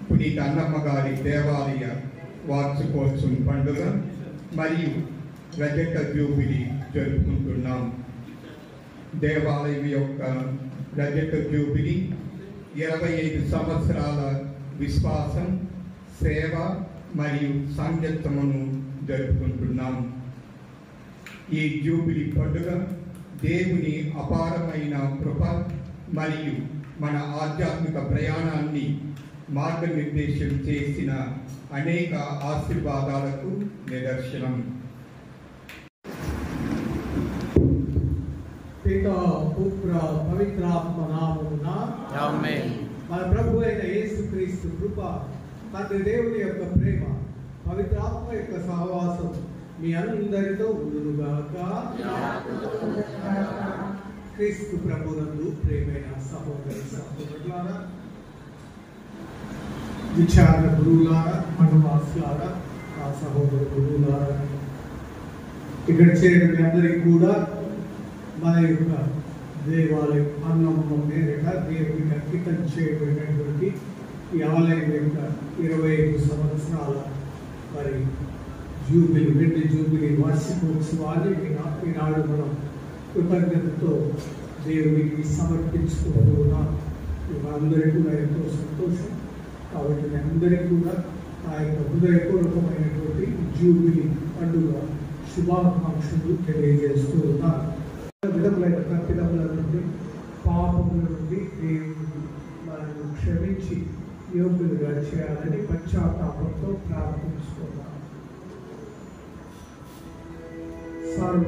పునీత అన్నమ్మ గారి దేవాలయ వార్షికోత్సవం పండుగ మరియు రజత జూబిలీ జరుపుకుంటున్నాం. దేవాలయం యొక్క రజత జూబిలీ 25 సంవత్సరాల విశ్వాసం, సేవ మరియు సంగీతమును జరుపుకుంటున్నాం. ఈ జూబిలీ పండుగ దేవుని అపారమైన కృప మరియు మన ఆధ్యాత్మిక ప్రయాణాన్ని మార్గనిర్దేశం చేసిన అనేక ఆశీర్వాదాలకు నిదర్శనం. పితా, పుత్ర, పవిత్రాత్మ నామమున ఆమేన్. మన ప్రభు అయిన యేసుక్రీస్తు కృప, తండ్రి దేవుని యొక్క ప్రేమ, పవిత్రాత్మ యొక్క సహవాసం మీ అందరితో ఉండునుగాక. క్రీస్తు ప్రభునందు ప్రేమైన సహోదరి సహోదరులారా, విచారణ గురువులారా, మనవాసులారా, ఆ సహోదర గురువులారా, ఇక్కడ చేరిన మీ అందరికీ కూడా మన యొక్క దేవాలయం అన్నమ్మ మేరట దేవునికి అంకితం చేయబడినటువంటి ఈ ఆలయం యొక్క 25 సంవత్సరాల మరి జూబిలీ, వెండి జూబిలీ వార్షికోత్సవాన్ని ఈనాడు మనం కృతజ్ఞతతో దేవునికి సమర్పించుకుంటున్నాం. అందరికీ కూడా ఎంతో సంతోషం. కాబట్టి మీ అందరికీ కూడా ఆ యొక్క హృదయపూర్వకమైనటువంటి జూబిలీ పండుగ శుభాకాంక్షలు తెలియజేస్తూ ఉన్నారు. విధములైన తప్పిదముల నుండి, పాపముల నుండి దేవుడు మనల్ని క్షమించి యోగ్యులుగా చేయాలని పశ్చాత్తాపంతో ప్రార్థించుకున్నాం. సర్వ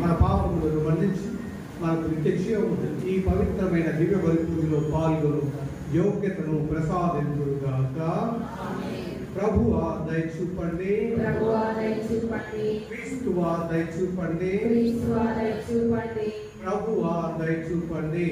మన పాపములను మన్నించి మనకు ఈ పవిత్రమైన దివ్య బలి పూజలో పాల్గొను యోగ్యతను ప్రసాదించుగాక. ప్రభువా దయచూపండి, క్రీస్తువా దయచూపండి, ప్రభువా దయచూపండి.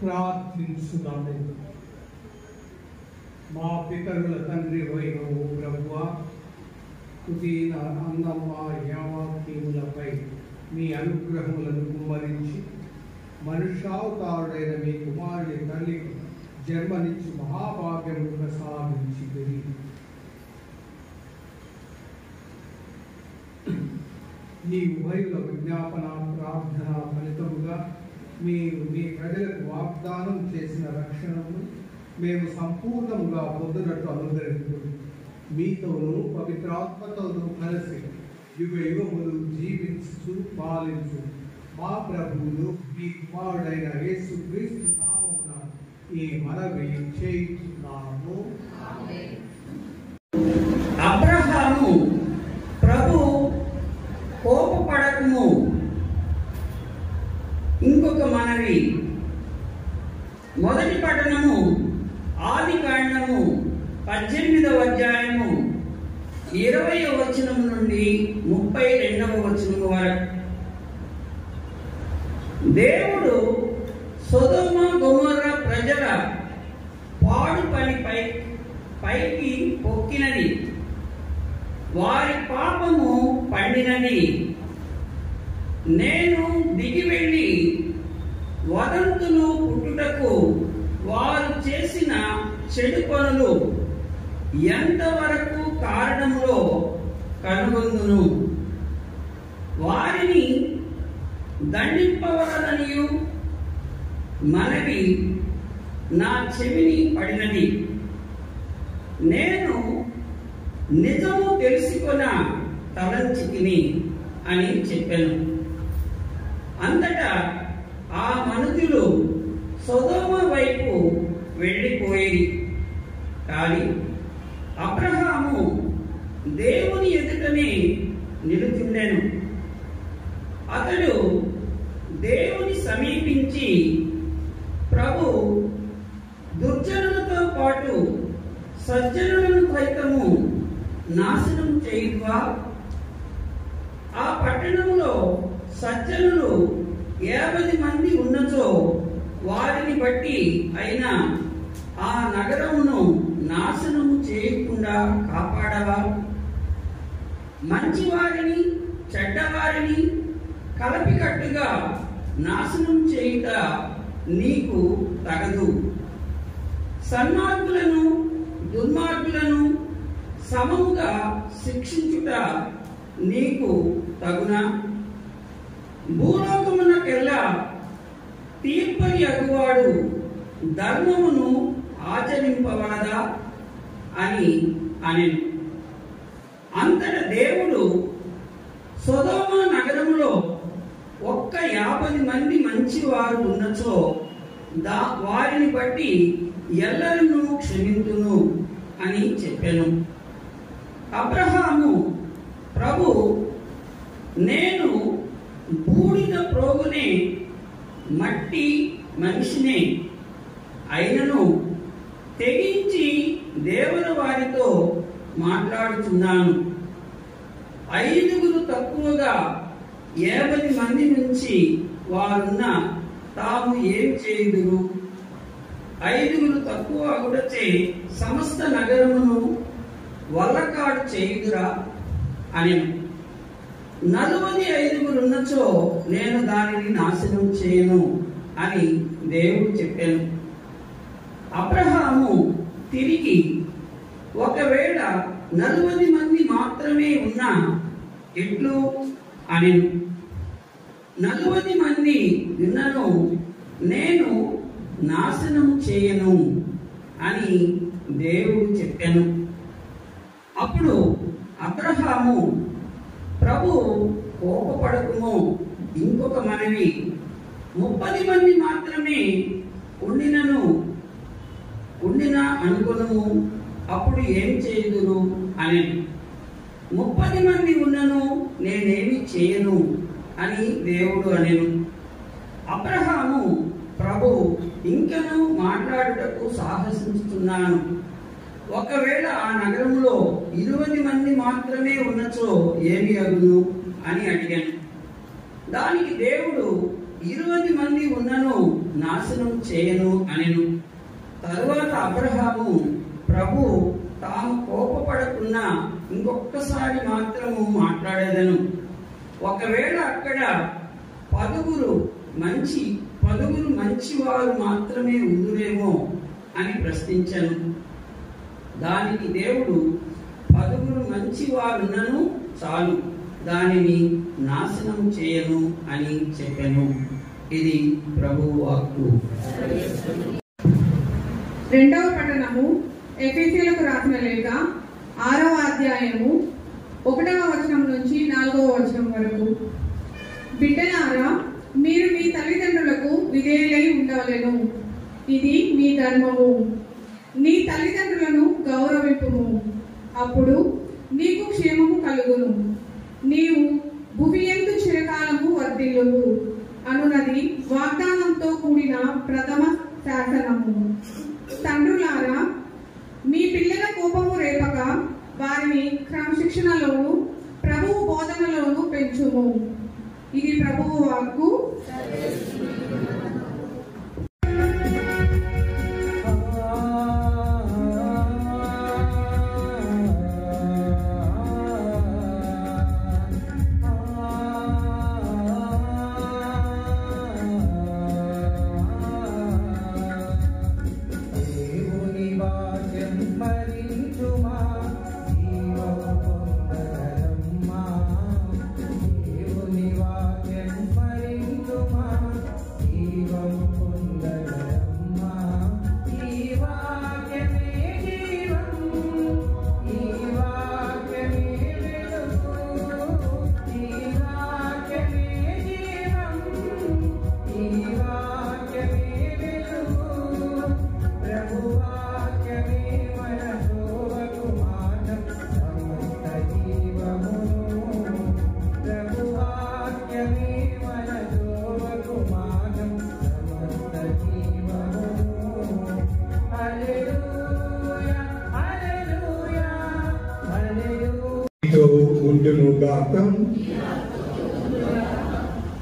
ప్రార్థించుదాము. మా పితరుల తండ్రి అయిన ఓ ప్రభువా, తుదీన అన్నమ్మ యావాక్యములపై మీ అనుగ్రహములను కుమ్మరించి మనుష్యావతారుడైన మీ కుమారుడి తల్లికి జన్మనిచ్చి మహాభాగ్యము ప్రసాదించి ఈ ఉభయుల విజ్ఞాపన ప్రార్థన ఫలితముగా మీరు మీ ప్రజలకు వాగ్దానం చేసిన రక్షణను మేము సంపూర్ణంగా పొందినట్టు అనుగ్రహించు. మీతోనూ పవిత్రాత్మతోనూ కలిసి యుగ యుగములు జీవించు పాలించు మా ప్రభువును మీ కుమారుడైన యేసుక్రీస్తు నామమున ఈ మనవి చేయుచున్నాము. అబ్రహాము ప్రభు కోపపడకము. ఇంకొక మనవి. మొదటి పట్టణము ఆదికాండము 18వ అధ్యాయము 20వ వచనం నుండి 32వ వచనం వరకు. దేవుడు సొదొమ గొమొర్రా ప్రజల పాడు పనిపై పైకి పొక్కినది, వారి పాపము పండినది. నేను దిగి వెళ్ళి వదంతులు పుట్టుటకు వారు చేసిన చెడు పనులు ఎంతవరకు కారణంలో కనుగొందును. వారిని దండింపవలననియు మనవి నా చెవిని పడినది. నేను నిజము తెలుసుకొన తలంచితిని అని చెప్పాను. అంతటా ఆ మనుషులు సొదొమ వైపు వెళ్ళిపోయేది. కానీ అబ్రహాము దేవుని ఎదుటనే నిలుచుండెను. అతడు దేవుని సమీపించి, ప్రభు, దుర్జనులతో పాటు సజ్జనులను సైతము నాశనం చేయువా? ఆ పట్టణంలో సజ్జనులు 50 మంది ఉన్నచో వారిని బట్టి అయినా ఆ నగరమును నాశనము చేయకుండా కాపాడవా? మంచివారిని చెడ్డవారిని కలపికట్టుగా నాశనం చేయుట నీకు తగదు. సన్మార్గులను దుర్మార్గులను సమముగా శిక్షించుట నీకు తగునా? భూలోకమునకెల్లా తీర్పరి అగువాడు ధర్మమును ఆచరింపవలదా అని అనెను. అంతట దేవుడు సొదొమ నగరములో ఒక్క 50 మంది మంచివారు ఉన్నచో వారిని బట్టి ఎల్లరూ క్షమింతును అని చెప్పాను. అబ్రహాము, ప్రభు, నేను బూడిద ప్రోగునే, మట్టి మనిషినే అయినను తెగించి దేవుని వారితో మాట్లాడుతున్నాను. 5 తక్కువగా 50 మంది నుంచి వారున్న తాము ఏం చేయుదురు? 5 తక్కువ అగుటచే సమస్త నగరమును వల్లకాడు చేయుదురా అని. 45 ఉన్నచో నేను దానిని నాశనం చేయను అని దేవుడు చెప్పాను. అబ్రహాము తిరిగి, ఒకవేళ 40 మంది మాత్రమే ఉన్నా ఎట్లు అని. 40 మంది విన్నను నేను నాశనం చేయను అని దేవుడు చెప్పాను. అప్పుడు అబ్రహాము, ప్రభు, కోపపడకుము. ఇంకొక మనవి. 30 మంది మాత్రమే ఉండిన అనుకును, అప్పుడు ఏం చేయుదురు అని. 30 మంది ఉన్నను నేనేమి చేయను అని దేవుడు అనెను. అబ్రహాము, ప్రభు, ఇంకను మాట్లాడుటకు సాహసిస్తున్నాను. ఒకవేళ ఆ నగరంలో 20 మంది మాత్రమే ఉన్నచో ఏమి అగును అని అడిగాను. దానికి దేవుడు, 20 మంది ఉన్నను నాశనం చేయను అనెను. తరువాత అబ్రహాము, ప్రభు తాము కోపపడకున్నా ఇంకొక్కసారి మాత్రము మాట్లాడేదను. ఒకవేళ అక్కడ పదుగురు మంచివారు మాత్రమే ఉండురేమో అని ప్రశ్నించను. దానికి దేవుడు, 10 మంచివారున్నను చాలు, దానిని నాశనం చేయను అని చెప్పెను. ఇది ప్రభువు వాక్కు. రెండవ పట్టణము ఎఫెసీయులకు రాసిన లేఖ 6వ అధ్యాయము 1వ వచనం నుంచి 4వ వచనం వరకు. బిడ్డలారా, మీరు మీ తల్లిదండ్రులకు విధేయులై ఉండవలెను, ఇది మీ ధర్మము. నీ తల్లిదండ్రులను గౌరవింపుము, అప్పుడు నీకు క్షేమము కలుగును. నీవు భూమియందు చిరకాలము వర్ధిల్లువు అనున్నది వాగ్దానంతో కూడిన ప్రథమ శాసనము. తండ్రులారా, మీ పిల్లల కోపము రేపక వారిని క్రమశిక్షణలోను ప్రభువు బోధనలోను పెంచుము. ఇది ప్రభువు వాక్కు.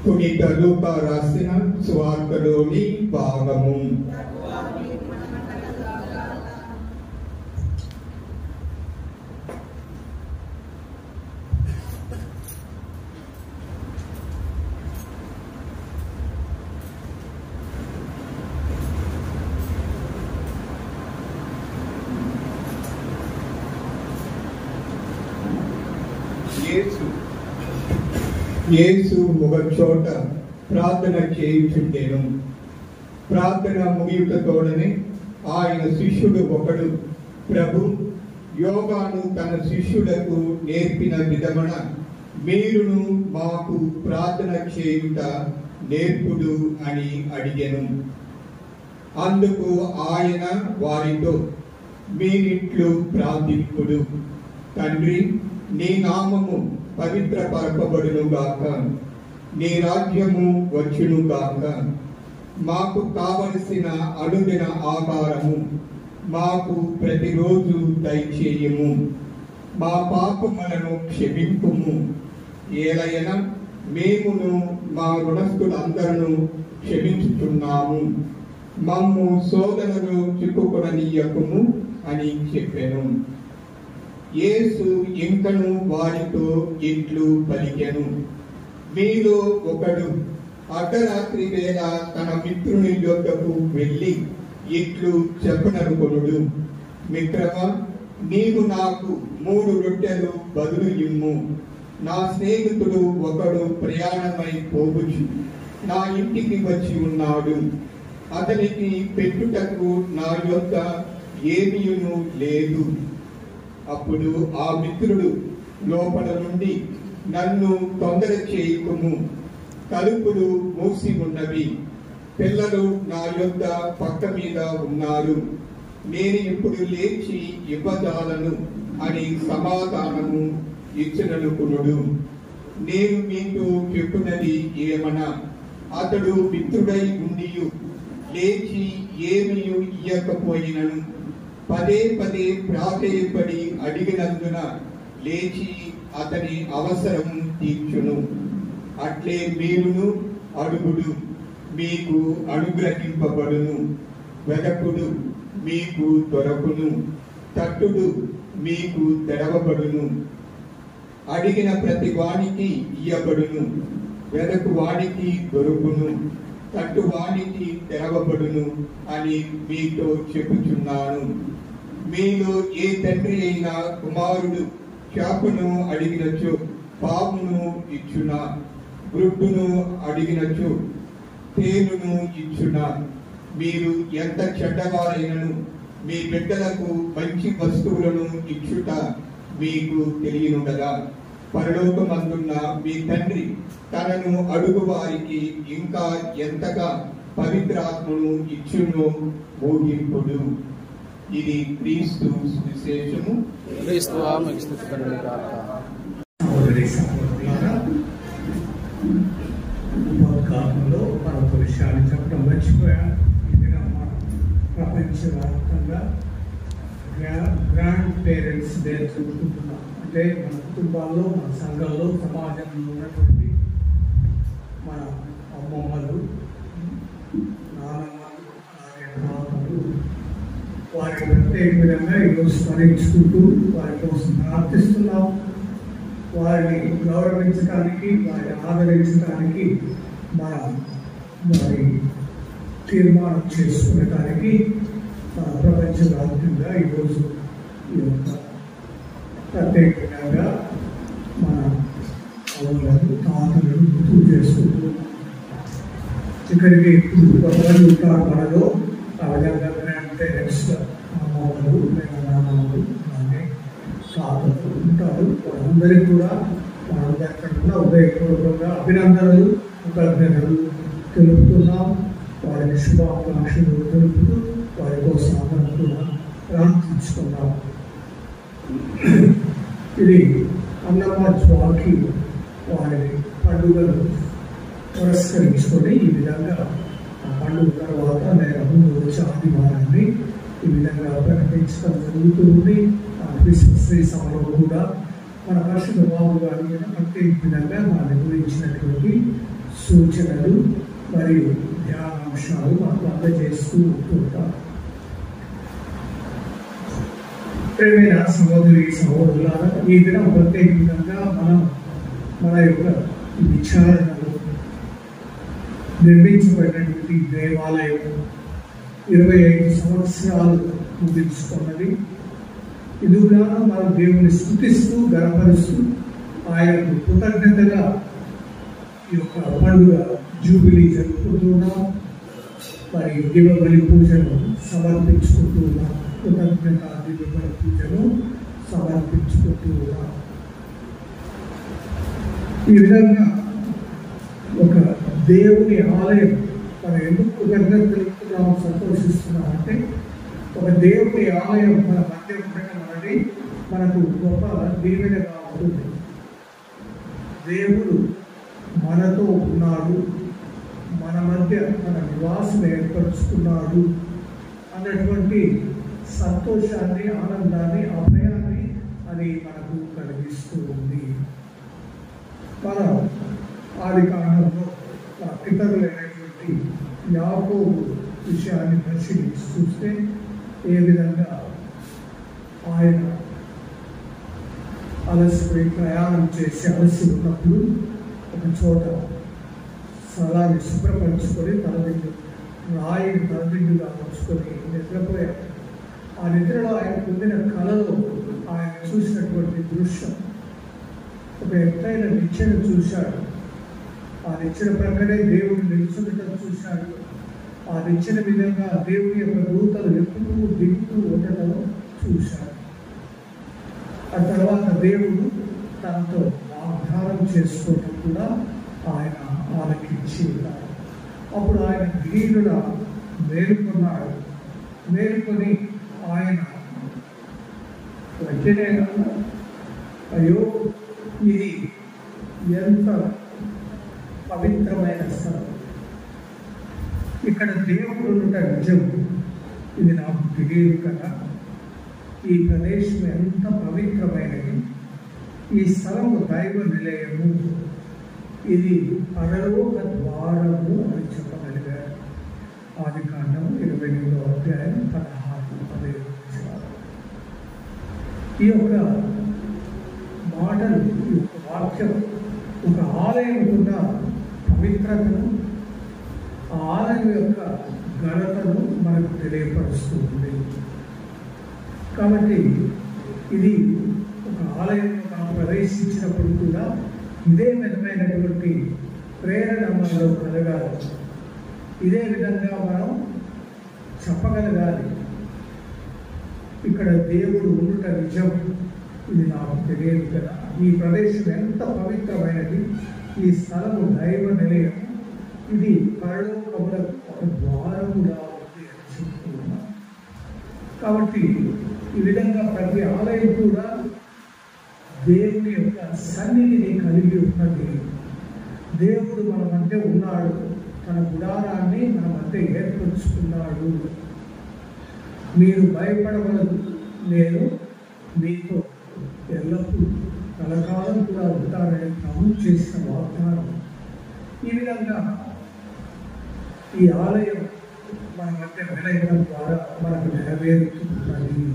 పునీత లూకా రాసిన సువార్తలోని భాగము. యేసు ఒక చోట ప్రార్థన చేయుచుండెను. ప్రార్థన ముగియుటతోడనే ఆయన శిష్యుడు ఒకడు, ప్రభు, యోగాను తన శిష్యులకు నేర్పిన విధమున మీరును మాకు ప్రార్థన చేయుట నేర్పుడు అని అడిగెను. అందుకు ఆయన వారితో, మీరిట్లు ప్రార్థింపుడు: తండ్రి, నీ నామము పవిత్రపరపబడును గాక, నీ రాజ్యము వచ్చును గాక, మాకు కావలసిన అనుదిన ఆహారము మాకు ప్రతిరోజు దయచేయము, మా పాపములను క్షమింపుము, ఏలయన మేమును మా రుణస్థులందరూ క్షమించుతున్నాము, మమ్ము శోధనలో చిక్కుకొననీయకుము అని చెప్పెను. యేసు ఇంకను వారితో ఇట్లు పలికెను: మీలో ఒకడు అర్ధరాత్రి వేళ తన మిత్రుని యొద్దకు వెళ్ళి ఇట్లు చెప్పననుకొనుడు: మిత్రమా, నీవు నాకు 3 రొట్టెలు బదులు ఇమ్ము. నా స్నేహితుడు ఒకడు ప్రయాణమై పోవచ్చు, నా ఇంటికి వచ్చి ఉన్నాడు. అతనికి పెట్టుటకు నా యొద్ద ఏమీయును లేదు. అప్పుడు ఆ మిత్రుడు లోపల నుండి, నన్ను తొందర చేయకుము, తలుపులు మూసి ఉన్నవి, పిల్లలు నా యొద్ద పక్క మీద ఉన్నారు, నేను ఇప్పుడు లేచి ఇవ్వజాలను అని సమాధానము ఇచ్చిననుకునుడు. నేను మీకు చెప్పున్నది ఏమనా, అతడు మిత్రుడై ఉండియు లేచి ఏమీ ఇయ్యకపోయినను పదే పదే ప్రాధేయపడి అడిగినందున లేచి అతని అవసరం తీర్చును. అట్లే మీరును అడుగుడు, మీకు అనుగ్రహింపబడును. వెదకుడు, మీకు దొరకును. తట్టుడు, మీకు తెరవబడును. అడిగిన ప్రతి వానికి ఇయ్యబడును. వెదకు వానికి దొరుకును. తట్టు వానికి తెరవబడును అని మీతో చెప్పుచున్నాను. మీలో ఏ తండ్రి అయినా కుమారుడు చేపను అడిగినచో పామును ఇచ్చునా? గ్రుడ్డును అడిగినచో తేలును ఇచ్చునా? మీరు ఎంత చెడ్డవారైనను మీ బిడ్డలకు మంచి వస్తువులను ఇచ్చుట మీకు తెలియనుండదా? పరలోకమందున్న మీ తండ్రి తనను అడుగు వారికి ఇంకా ఎంతగా పవిత్రాత్మను ఇచ్చునో ఊహింపుడు. ఇది క్రీస్తు సువిశేషము. ఉపోద్ఘాతంలో మరొక విషయాన్ని చెప్పడం మర్చిపోయాను. ఇది ప్రపంచవ్యాప్తంగా గ్రాండ్ పేరెంట్స్ డే జరుపుకుంటున్నాం. అంటే మన కుటుంబాల్లో, మన సంఘంలో, సమాజంలో ఉన్నటువంటి మన అమ్మమ్మలు, నాన్నమ్మలు, అలాగే నాన్నలు వారి ప్రత్యేక విధంగా ఈరోజు స్మరించుకుంటూ వారి కోసం ప్రార్థిస్తున్నాం. వారిని గౌరవించడానికి, వారిని ఆదరించడానికి వారి తీర్మానం చేసుకునడానికి ప్రపంచవ్యాప్తంగా ఈరోజు ఈ యొక్క ప్రత్యేకంగా మన అవ్వలను, తాతలను గుర్తు చేసుకుంటూ ఇక్కడికి ఇప్పుడు కొంతమంది ఉంటారు. మనలో ఆ విధంగా గ్రాండ్ పేరెంట్స్, అమ్మమ్మలు, నాన్నమ్మలు, అలాగే తాతలు ఉంటారు. వాళ్ళందరికీ కూడా మనందరికన్నా ఉదయపూర్వకంగా అభినందనలు, కృతజ్ఞతలు తెలుపుతున్నాం. వారికి శుభాకాంక్షలు తెలుపుతూ వారి కోసం అందరం కూడా ప్రార్థించుకున్నాం. ఇది అన్నమ్మ జ్వాకి వారి పండుగలు పురస్కరించుకొని ఈ విధంగా ఆ పండుగ తర్వాత నేను ముందు వచ్చే ఆదివారాన్ని ఈ విధంగా ప్రకటించడం జరుగుతుంది. ఆ క్రిస్మస్ సభలో కూడా మన పరిశుద్ధ బాబు గారు కూడా ప్రత్యేక విధంగా దాని గురించినటువంటి సూచనలు మరియు ధ్యానాంశాలు మనకు అందజేస్తూ ఉంటుంటారు. ప్రేమైన సహోదరి సహోదరులారా, ఈ దినం ప్రత్యేక విధంగా మన యొక్క విచారణలో నిర్మించబడినటువంటి దేవాలయం 25 సంవత్సరాలు ముగించుకున్నది. ఇదిగా మనం దేవుని స్తుతిస్తూ గర్వపరుస్తూ ఆయనకు కృతజ్ఞతగా ఈ యొక్క పండుగ జూబిలీ జరుపుకుంటున్నాం. మరి దివ్యబలి పూజను సమర్పించుకుంటున్నాం. కృతజ్ఞత దివ్యబలి పూజను సమర్పించుకుంటున్నాం. ఈ విధంగా ఒక దేవుని ఆలయం మనం ఎందుకు కృతజ్ఞత తెలుపుతున్నాము, సంతోషిస్తున్నాం అంటే ఒక దేవుని ఆలయం మన మధ్య ఉండటం అనేది మనకు గొప్ప దీవెనగా ఉంటుంది. దేవుడు మనతో ఉన్నాడు, మన మధ్య మన నివాసం ఏర్పరుచుకున్నాడు అన్నటువంటి సంతోషాన్ని, ఆనందాన్ని, అభయాన్ని అది మనకు కలిగిస్తూ ఉంది. మనం ఆది కాలంలో పితరులైనటువంటి యాకోబు విషయాన్ని పరిశీలించి చూస్తే ఏ విధంగా ఆయన అలసిపోయి ప్రయాణం చేసి అలసి ఉన్నప్పుడు ఒక చోట స్థలాన్ని శుభ్రపరుచుకొని రాయిని తలదిండుగా ఉంచుకొని నిద్రపోయాడు. ఆ నిద్రలో ఆయన పొందిన కళలో ఆయన చూసినటువంటి దృశ్యం, ఒక ఎత్తైన నిచ్చెన చూశాడు. ఆ నిచ్చెన ప్రక్కనే దేవుడు నిలుచుండటం చూశాడు. ఆ నిచ్చెన విధంగా దేవుని యొక్క దూతలు ఎక్కుతూ దిగుతూ ఉండటం చూశాడు. ఆ తర్వాత దేవుడు తనతో వాగ్దానం చేసుకోవడం కూడా ఆయన ఆలకించి ఉన్నాడు. అప్పుడు ఆయన దిగులుగా మేలుకొన్నాడు. మేలుకొని ఆయన వెంటనే అయ్యో ఇది ఎంత పవిత్రమైన స్థలం, ఇక్కడ దేవుడు ఉండటం నిజం, ఇది నాకు తెలియదు కదా. ఈ ప్రదేశం ఎంత పవిత్రమైనది, ఈ స్థలము దైవ నిలయము, ఇది పరలోక ద్వారము అని చెప్పగలిగాడు. ఈ యొక్క మాటలు, ఈ యొక్క వాక్యం ఒక ఆలయం ఉన్న పవిత్రతను, ఆ ఆలయం యొక్క ఘనతను మనకు తెలియపరుస్తుంది. కాబట్టి ఇది ఒక ఆలయంలో మనం ప్రవేశించినప్పుడు కూడా ఇదే విధమైనటువంటి ప్రేరణ మనలో కలగాలి. ఇదే విధంగా మనం చెప్పగలగాలి, ఇక్కడ దేవుడు ఉండుట నిజం, ఇది నాకు తెలియదు కదా, ఈ ప్రదేశం ఎంత పవిత్రమైనది, ఈ స్థలము దైవ నిలయం, ఇది పరలోకములకు ఒక ద్వారముగా ఉంది అని చెప్తున్నాను. కాబట్టి ఈ విధంగా ప్రతి ఆలయం కూడా దేవుని యొక్క సన్నిధిని కలిగి ఉన్నది. దేవుడు మన మధ్య ఉన్నాడు, తన గుడారాన్ని మన మధ్య ఏర్పరుచుకున్నాడు. మీరు భయపడవలదు, నేను మీతో ఎల్లప్పుడూ కలకాలం కూడా ఉంటానని ప్రభు చేసిన వాగ్దానం. ఈ విధంగా ఈ ఆలయం మన మధ్య వినయడం ద్వారా మనకు నెరవేరుతున్నది.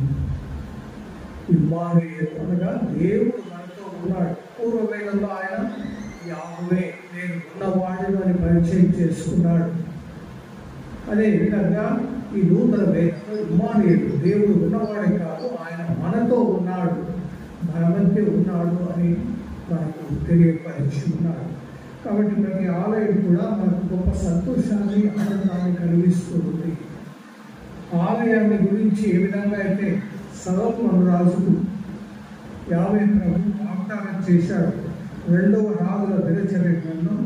ఇమ్మానుయేలు అనగా దేవుడు మనతో ఉన్నాడు. పూర్వవేళల్లో ఆయన యాహోవే, నేను ఉన్నవాడును అని పరిచయం చేసుకున్నాడు. అదే విధంగా ఈ నూతన వేదంలో ఇమ్మానుయేలు, దేవుడు ఉన్నవాడే కాదు, ఆయన మనతో ఉన్నాడు, మన మధ్య ఉన్నాడు అని మనకు తెలియపరిచి ఉన్నాడు. కాబట్టి ప్రతి ఆలయం కూడా మనకు గొప్ప సంతోషాన్ని, ఆనందాన్ని కలిగిస్తుంది. ఆలయాన్ని గురించి ఏ విధంగా అయితే సొలొమోను రాజుకు యావే ప్రభు వాగ్దానం చేశాడు. 2వ రాజుల దినచర్య గ్రంథం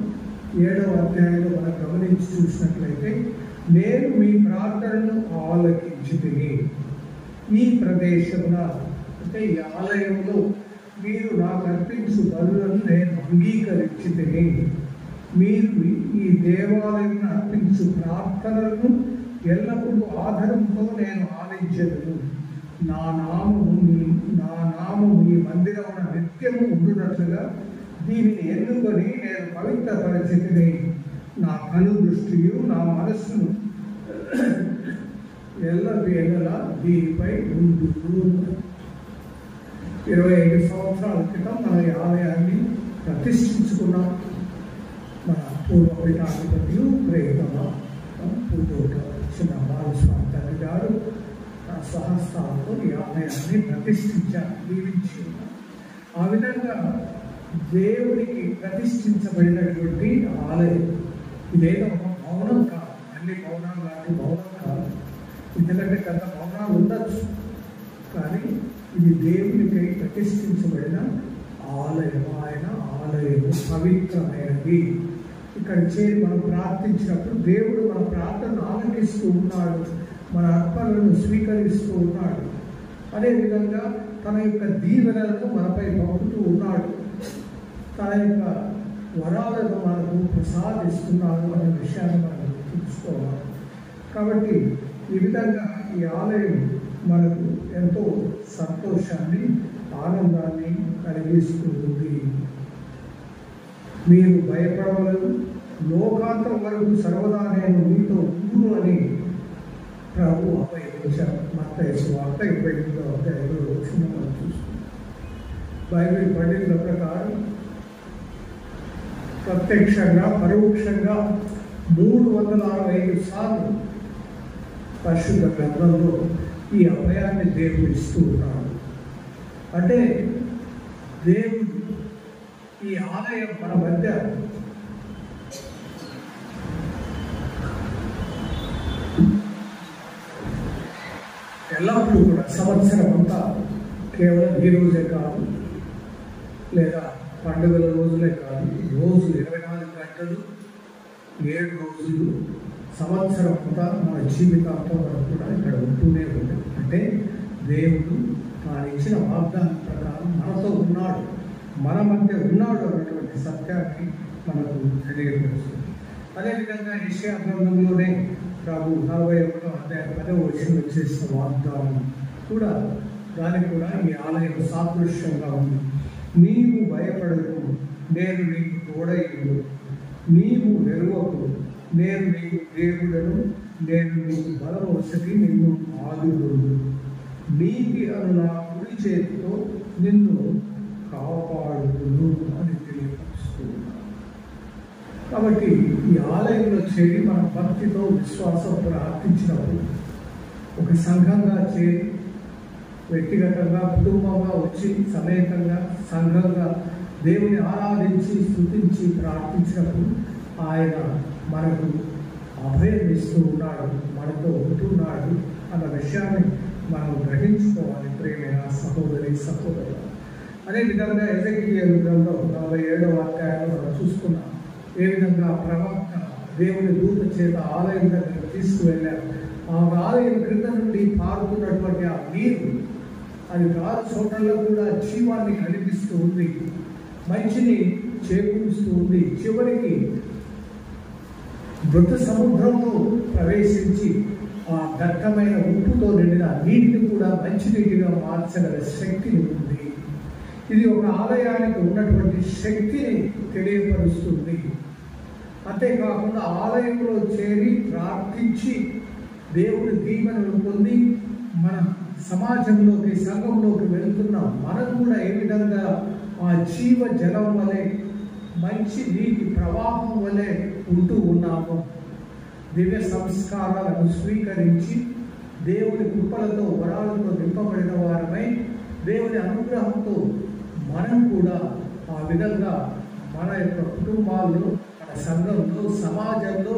7వ అధ్యాయంలో మనం గమనించి చూసినట్లయితే, నేను మీ ప్రార్థనను ఆలకించితిని, ఈ ప్రదేశమున అంటే ఈ ఆలయంలో మీరు నాకు అర్పించు బలులను నేను అంగీకరించితిని, మీరు ఈ దేవాలయం అర్పించు ప్రార్థనలను ఎల్లప్పుడూ ఆధారంతో నేను ఆలించెదను. నా నామము ఈ మందిరమున నిత్యము ఉండునట్లుగా దీనిని ఎన్నుకొని నేను పవిత్రపరిచితిని. నా కను దృష్టియు నా మనస్సును ఎల్లవేళలా దీనిపై ఉండును. 25 సంవత్సరాల క్రితం మన ఈ ఆలయాన్ని ప్రతిష్ఠించుకున్నాం. మన పూర్వపీఠాధిపతి ప్రేమ పూజోట చిన్న బాలస్వామి తండ్రి గారు స్వహస్తాలతో ఈ ఆలయాన్ని ప్రతిష్ఠించారు, దీవించి ఉన్నారు. ఆ విధంగా దేవుడికి ప్రతిష్ఠించబడినటువంటి ఆలయం ఇదేదో ఒక భవనం కాదు, అన్ని భవనాలు లాంటి భవనం కాదు. ఎందుకంటే గత భవనాలు ఉండొచ్చు, కానీ ఇది దేవుడికై ప్రతిష్ఠించబడిన ఆలయం. ఆయన ఆలయము పవిత్రమైనది. ఇక్కడ చేరి మనం ప్రార్థించినప్పుడు దేవుడు మన ప్రార్థనను ఆలకిస్తూ ఉన్నాడు, మన అర్పణలను స్వీకరిస్తూ ఉన్నాడు. అదేవిధంగా తన యొక్క దీవెనలను మనపై పంపుతూ ఉన్నాడు, తన యొక్క వరాలను మనకు ప్రసాదిస్తున్నాడు అనే విషయాన్ని మనం తెలుసుకోవాలి. కాబట్టి ఈ విధంగా ఈ ఆలయం మనకు ఎంతో సంతోషాన్ని, ఆనందాన్ని కలిగిస్తుంది. మీరు భయపడవలదు, లోకాంతం వరకు సర్వదా నేను మీతో ఉండును అని ప్రభు అభయించారు. మత్తయి సువార్త 28వ అధ్యాయంలో మనం చూస్తున్నాం. బైబిల్ పండితుల ప్రకారం ప్రత్యక్షంగా పరోక్షంగా 365 సార్లు పరిశుద్ధ గ్రంథంలో ఈ అభయాన్ని దేవుడు ఇస్తూ ఉన్నాడు. అంటే దేవుడు ఈ ఆలయం మన మధ్య ఎల్లప్పుడూ కూడా సంవత్సరం అంతా కేవలం ఈ రోజే కాదు, లేదా పండుగల రోజులే కాదు, రోజు 24 గంటలు 7 రోజులు సంవత్సరం అంతా మన జీవితాంతం వరకు కూడా ఇక్కడ ఉంటూనే ఉంది. అంటే దేవుడు తాను ఇచ్చిన వాగ్దానం ప్రకారం మనతో ఉన్నాడు, మన మధ్య ఉన్నాడు అన్నటువంటి సత్యాన్ని మనకు తెలియపరుస్తుంది. అదేవిధంగా యెషయా గ్రంథంలోనే ప్రభు 41వ అధ్యాయం 10వ వచనంలో చేసిన వాగ్దానం కూడా, దానికి కూడా ఈ ఆలయం సాదృశ్యంగా ఉంది. నీవు భయపడకు, నేను నీకు తోడయ్యుడు, నీవు వెరువకు, నేను నీకు దేవుడను, నేను నీకు బలవసతి నిన్ను ఆదుడు. నీతి అను నా కుడి చేతితో నిన్ను కాపాడుతును అని తెలియపరుస్తున్నాను. కాబట్టి ఈ ఆలయంలో చేరి మన భక్తితో విశ్వాసం ప్రార్థించినప్పుడు ఒక సంఘంగా చేరి వ్యక్తిగతంగా కుటుంబంగా వచ్చి సమేతంగా సంఘంగా దేవుని ఆరాధించి స్తుతించి ప్రార్థించినప్పుడు ఆయన మనకు అభయం ఇస్తూ ఉన్నాడు, మనతో ఉంటున్నాడు అన్న విషయాన్ని మనం గ్రహించుకోవాలి ప్రియమైన సహోదరి సహోదరులు. అదేవిధంగా ఎజెకియలు గ్రంథం 47వ అధ్యాయంలో మనం చూసుకున్నాం. ఏ విధంగా ప్రవక్త దేవుని దూత చేత ఆలయం దగ్గర తీసుకువెళ్ళారు. ఆ ఆలయం క్రింద నుండి పారుతున్నటువంటి ఆ నీరు అది కారు చోటల్లో కూడా జీవాన్ని కలిగిస్తూ ఉంది, మంచిని చేకూరుస్తూ ఉంది. చివరికి మృత సముద్రంలో ప్రవేశించి ఆ దట్టమైన ఉప్పుతో నిండిన నీటిని కూడా మంచినీటిగా మార్చగల శక్తిని ఉంది. ఇది ఒక ఆలయానికి ఉన్నటువంటి శక్తిని తెలియపరుస్తుంది. అంతేకాకుండా ఆలయంలో చేరి ప్రార్థించి దేవుని దీవెనలు పొంది మన సమాజంలోకి సంఘంలోకి వెళ్తున్నాం. మనం కూడా ఏ విధంగా ఆ జీవ జలం వలె మంచి నీటి ప్రవాహం వలె ఉంటూ ఉన్నాము. దివ్య సంస్కారాలను స్వీకరించి దేవుని కృపలతో వరాలతో నింపబడిన వారమై దేవుని అనుగ్రహంతో మనం కూడా ఆ విధంగా మన యొక్క కుటుంబాల్లో, మన సంఘంలో, సమాజంలో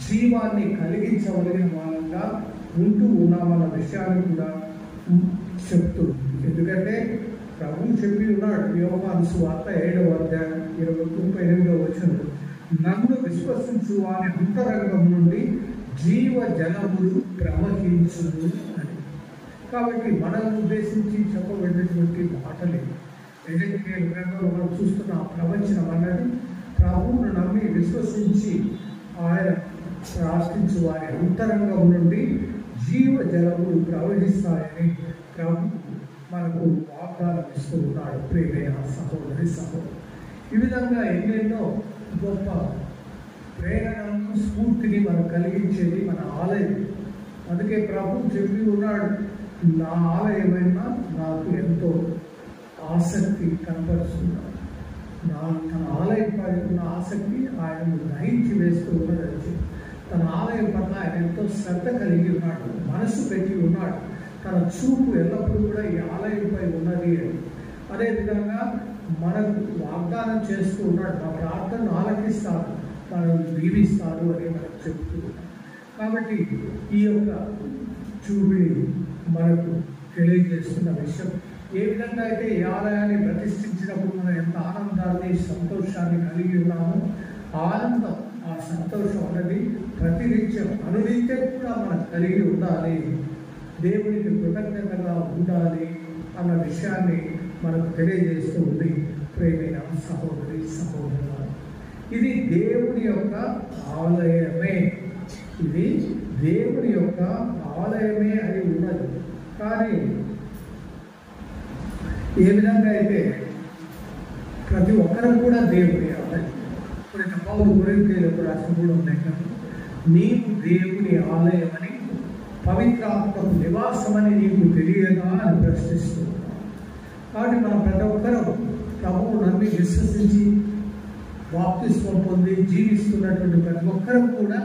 జీవాన్ని కలిగించగలిగిన వాళ్ళంగా ఉంటూ ఉన్నామన్న విషయాన్ని కూడా చెప్తుంది. ఎందుకంటే ప్రభువు చెప్పి ఉన్నాడు యోహాను సువార్త 7వ అధ్యాయం 38వ వచనంలో, నన్ను విశ్వసించు వారి అంతరంగం నుండి జీవ జలములు ప్రవహించును అని. కాబట్టి మనల్ని ఉద్దేశించి చెప్పబడినటువంటి మాటలే ఎజెకియలు గ్రంథంలో మనం చూస్తున్న ప్రవచనం అన్నది ప్రభువును నమ్మి విశ్వసించి ఆయన ప్రార్థించు వారి అంతరంగం నుండి జీవ జలములు ప్రవహిస్తాయని ప్రభు మనకు వాగ్దానం ఇస్తూ ఉన్నాడు. ప్రియమైన సహోదరి సహోదరు, ఈ విధంగా ఎన్నెన్నో గొప్ప ప్రేరణను స్ఫూర్తిని మనం కలిగించేది మన ఆలయం. అందుకే ప్రభు చెప్పి ఉన్నాడు, నా ఆలయమైనా నాకు ఎంతో ఆసక్తి కనపరుస్తున్నాడు. తన ఆలయం పై ఉన్న ఆసక్తి ఆయనను గ్రహించి వేస్తూ ఉన్నది. తన ఆలయం పట్ల ఆయన ఎంతో శ్రద్ధ కలిగి ఉన్నాడు, మనసు పెట్టి ఉన్నాడు. తన చూపు ఎల్లప్పుడూ కూడా ఈ ఆలయంపై ఉన్నది అని. అదేవిధంగా మనకు వాగ్దానం చేస్తూ ఉన్నాడు, మా ప్రార్థనను ఆలకిస్తాడు, మనల్ని దీవిస్తాడు అని మనకు చెప్తూ ఉన్నాడు. కాబట్టి ఈ యొక్క చూపిని మనకు తెలియజేస్తున్న విషయం, ఏ విధంగా అయితే ఈ ఆలయాన్ని ప్రతిష్ఠించినప్పుడు మనం ఎంత ఆనందాన్ని సంతోషాన్ని కలిగి ఉన్నామో, ఆనందం ఆ సంతోషం అనేది ప్రతినిత్యం అనునిత్యం కూడా మనం కలిగి ఉండాలి, దేవునికి కృతజ్ఞతగా ఉండాలి అన్న విషయాన్ని మనకు తెలియజేస్తూ ఉంది. ప్రేమైన సహోదరి సహోదరులు, ఇది దేవుని యొక్క ఆలయమే, ఇది దేవుని యొక్క ఆలయమే అని ఉన్నది. కానీ ఏ విధంగా అయితే ప్రతి ఒక్కరు కూడా దేవుని ఆలయం. ఇప్పుడు పౌలు కొరింథీయులకు రాసిన కూడా ఉన్నాయి కదా, నీవు దేవుని ఆలయం అని, పవిత్రాత్మకు నివాసమని నీకు తెలియదా అని ప్రశ్నిస్తున్నాను. కాబట్టి మనం ప్రతి ఒక్కరూ ప్రభువు నమ్మి విశ్వసించి బాప్తిస్మం పొంది జీవిస్తున్నటువంటి ప్రతి ఒక్కరూ కూడా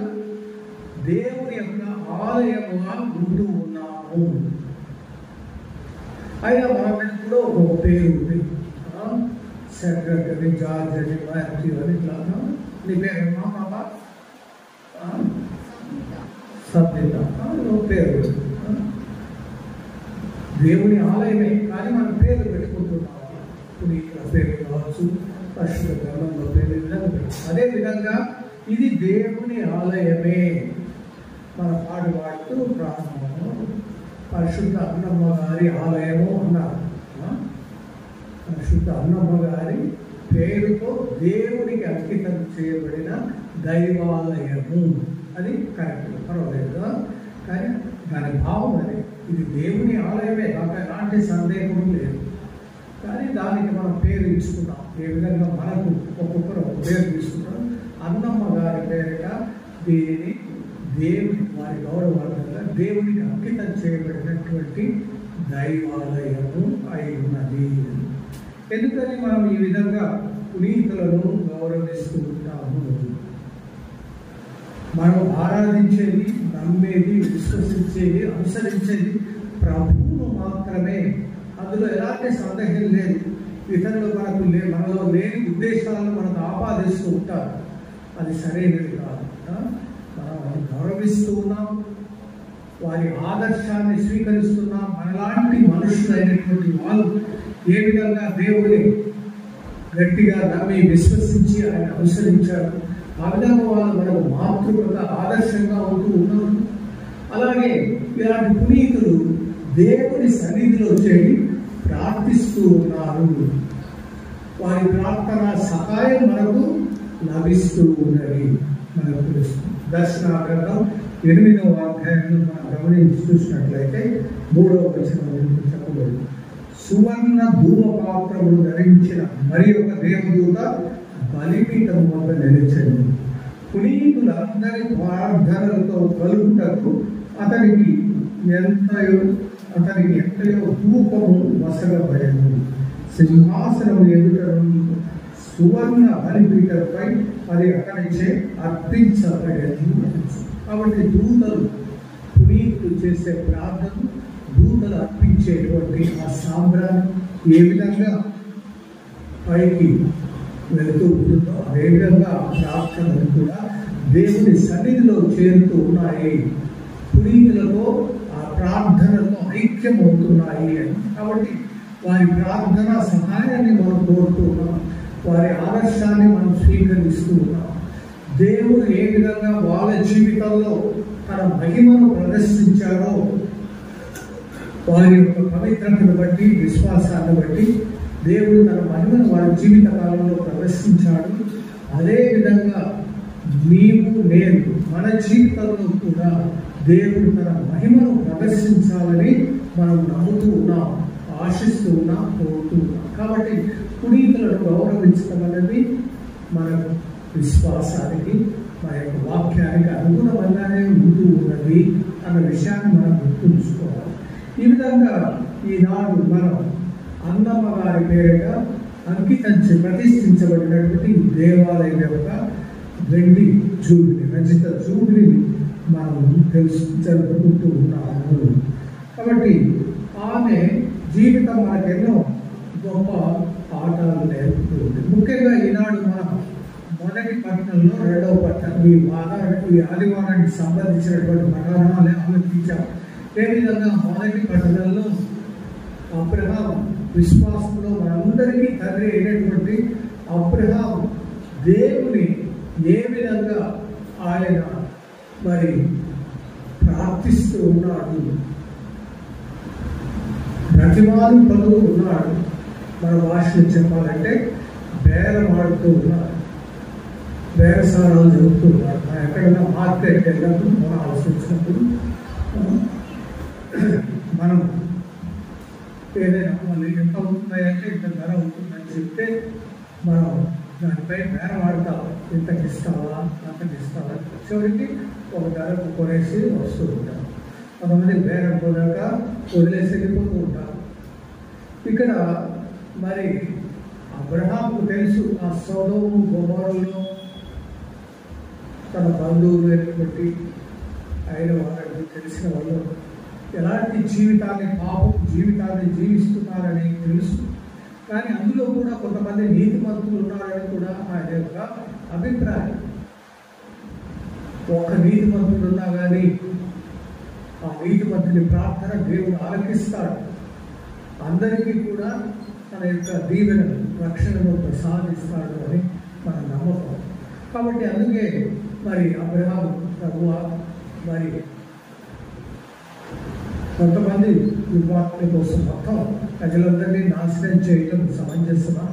దేవుని యొక్క ఆలయముగా ఉంటూ ఉన్నాము. అయినా మన మీద కూడా ఒక పేరు ఉంది, సెక్రటరీ అని, జార్జ్ అని, మాథ్యూ అని, ఇట్లా. నీ పేరు పాపా సభ్యత పేరు దేవుని ఆలయమే, కానీ మనం పేరు పెట్టుకుంటున్నాం. పునీతుల పేరు కావచ్చు, పరిశుద్ధ గ్రంథంలో పేరు విధంగా. అదేవిధంగా ఇది దేవుని ఆలయమే. మన పాడు పాడుతూ ప్రారంభము పరిశుద్ధ అన్నమ్మ గారి ఆలయము అన్నారు. పరిశుద్ధ అన్నమ్మ గారి పేరుతో దేవునికి అంకితం చేయబడిన దైవాలయము, అది కరెక్ట్, పర్వాలేదు కదా. కానీ దాని భావం అది, ఇది దేవుని ఆలయమే, నాకు ఎలాంటి సందేహం లేదు. కానీ దానికి మనం పేరు ఇచ్చుకున్నాం. ఏ విధంగా మనకు ఒక్కొక్కరు ఒక పేరు తీసుకున్నాం. అన్నమ్మ గారి పేరిట దీనిని దేవుని వారి గౌరవార్థంగా దేవునికి అంకితం చేయబడినటువంటి దైవాలయము అయి ఉన్నది. ఎందుకని మనం ఈ విధంగా పునీతులను గౌరవిస్తూ ఉంటాము? మనం ఆరాధించేది, నమ్మేది, విశ్వసించేది, అనుసరించేది ప్రభువును మాత్రమే. అందులో ఎలాంటి సందేహం లేదు. ఇతరులు మనలో లేని ఉద్దేశాలను మనకు ఆపాదిస్తూ ఉంటారు. అది సరైనది కాదు. మనం గౌరవిస్తూ ఉన్నాం, వారి ఆదర్శాన్ని స్వీకరిస్తున్నాం. మనలాంటి మనుషులైనటువంటి వాళ్ళు ఏ విధంగా దేవుని గట్టిగా నమ్మి విశ్వసించి ఆయన అనుసరించారు, ఆ విధంగా వాళ్ళు మనకు మాతృకగా ఆదర్శంగా ఉంటూ ఉన్నారు. అలాగే ఇలాంటి పునీతులు దేవుని సన్నిధిలో చేరి ప్రార్థిస్తూ ఉన్నారు. వారి ప్రార్థన సహాయం మనకు లభిస్తూ ఉన్నది. మనకు తెలుస్తుంది. దర్శన గ్రంథం 8వ అధ్యాయంలో మనం గమనించి చూసినట్లయితే 3వ వచనం చెప్పబడింది. సువర్ణ ధూమపాత్రములు ధరించిన మరి ఒక దేవదూత బలిపీఠం వద్ద నిలిచాడు. పునీతులందరి ప్రార్థనలతో కలుగుటకు అతనికి ఎంతయో ధూపము వసగబడింది. సింహాసనం ఎదుట సువర్ణ బలిపీఠంపై అది అతనిచే అర్పించబడింది. కాబట్టి దూతలు పునీతులు చేసే ప్రార్థన, దూతలు అర్పించేటువంటి ఆ సాంబ్రాన్ని ఏ విధంగా పైకి వెళుతూ ఉంటుందో అదే విధంగా ప్రార్థనలు కూడా దేవుని సన్నిధిలో చేరుతూ ఉన్నాయి. పునీతులతో ఆ ప్రార్థనతో ఐక్యమవుతున్నాయి అని. కాబట్టి వారి ప్రార్థన సహాయాన్ని మనం కోరుతూ ఉన్నాం. వారి ఆదర్శాన్ని మనం స్వీకరిస్తూ ఉన్నాం. దేవుడు ఏ విధంగా వాళ్ళ జీవితంలో తన మహిమను ప్రదర్శించారో, వారి యొక్క పవిత్రతను బట్టి, విశ్వాసాన్ని బట్టి దేవుడు తన మహిమను వారి జీవిత కాలంలో ప్రదర్శించాడు. అదే విధంగా నీవు నేను మన జీవితంలో కూడా దేవుడు తన మహిమను ప్రదర్శించాలని మనం నమ్ముతూ ఉన్నాం, ఆశిస్తూ ఉన్నాం, కోరుతూ ఉన్నాం. కాబట్టి పునీతులను గౌరవించడం అనేది మన విశ్వాసానికి, మన యొక్క వాక్యానికి అనుగుణంగానే ఉంటూ ఉన్నది అన్న విషయాన్ని మనం గుర్తుంచుకోవాలి. ఈ విధంగా ఈనాడు మనం అన్నమ్మ గారి పేరిట ప్రతిష్ఠించబడినటువంటి దేవాలయం యొక్క వెండి జూబిలి, రజిత జూబిలిని మనం జరుపుకుంటూ ఉన్నాము. కాబట్టి ఆమె జీవితం మనకెన్నో గొప్ప పాఠాలు నేర్పుతుంది. ముఖ్యంగా ఈనాడు మనం మొదటి పట్టణంలో 2వ పట్టణం ఈ ఆదివారానికి సంబంధించినటువంటి పఠనాలు ఆలోచించాం. ఏ విధంగా మొదటి పట్టణంలో అబ్రహాం విశ్వాసంలో మనందరికీ తండ్రి అయినటువంటి అబ్రహాం దేవుని ఏ విధంగా ఆయన మరి ప్రార్థిస్తూ ఉన్నాడు, ప్రతిమాను పలుకు ఉన్నాడు. మన భాషలో చెప్పాలంటే బేరమాడుతూ ఉన్నాడు, బేరసారాలు జరుగుతూ ఉన్నాడు. మనం ఎక్కడైనా మార్కెట్ వెళ్ళినప్పుడు మనం ఆలోచించినప్పుడు మనం ఏదైనా మళ్ళీ ఎంత అవుతున్నాయంటే ఇంత ధర అవుతుందని చెప్తే మనం దానిపై బేరమాడతాం. ఇంతకి ఇస్తావా, అంతకి ఇస్తావా, చివరికి ఒక ధరకు కొనేసి వస్తూ ఉంటాం. కొంతమంది బేరం కొనాక వదిలేసి వెళ్ళిపోతూ ఉంటారు. ఇక్కడ మరి అబ్రహాంకు తెలుసు ఆ సొదొమ గొమొరలో తన బంధువులు అయినటువంటి అయిన వాళ్ళకి తెలిసిన వాళ్ళు ఎలాంటి జీవితాన్ని, పాపం జీవితాన్ని జీవిస్తున్నారని తెలుసు. కానీ అందులో కూడా కొంతమంది నీతిమంతులు ఉన్నారని కూడా ఆయన యొక్క అభిప్రాయం. ఒక్క నీతిమంతుడు ఉన్నా కానీ ఆ నీతిమంతుని ప్రార్థన దేవుడు ఆలకిస్తాడు. అందరికీ కూడా తన యొక్క దీవెనను, రక్షణను ప్రసాదిస్తాడు అని మన నమ్మకం. కాబట్టి అందుకే మరి అబ్రహాము ప్రభువా మరి కొంతమంది వివాహాల కోసం మొత్తం ప్రజలందరినీ నాశనం చేయటం సమంజసమా?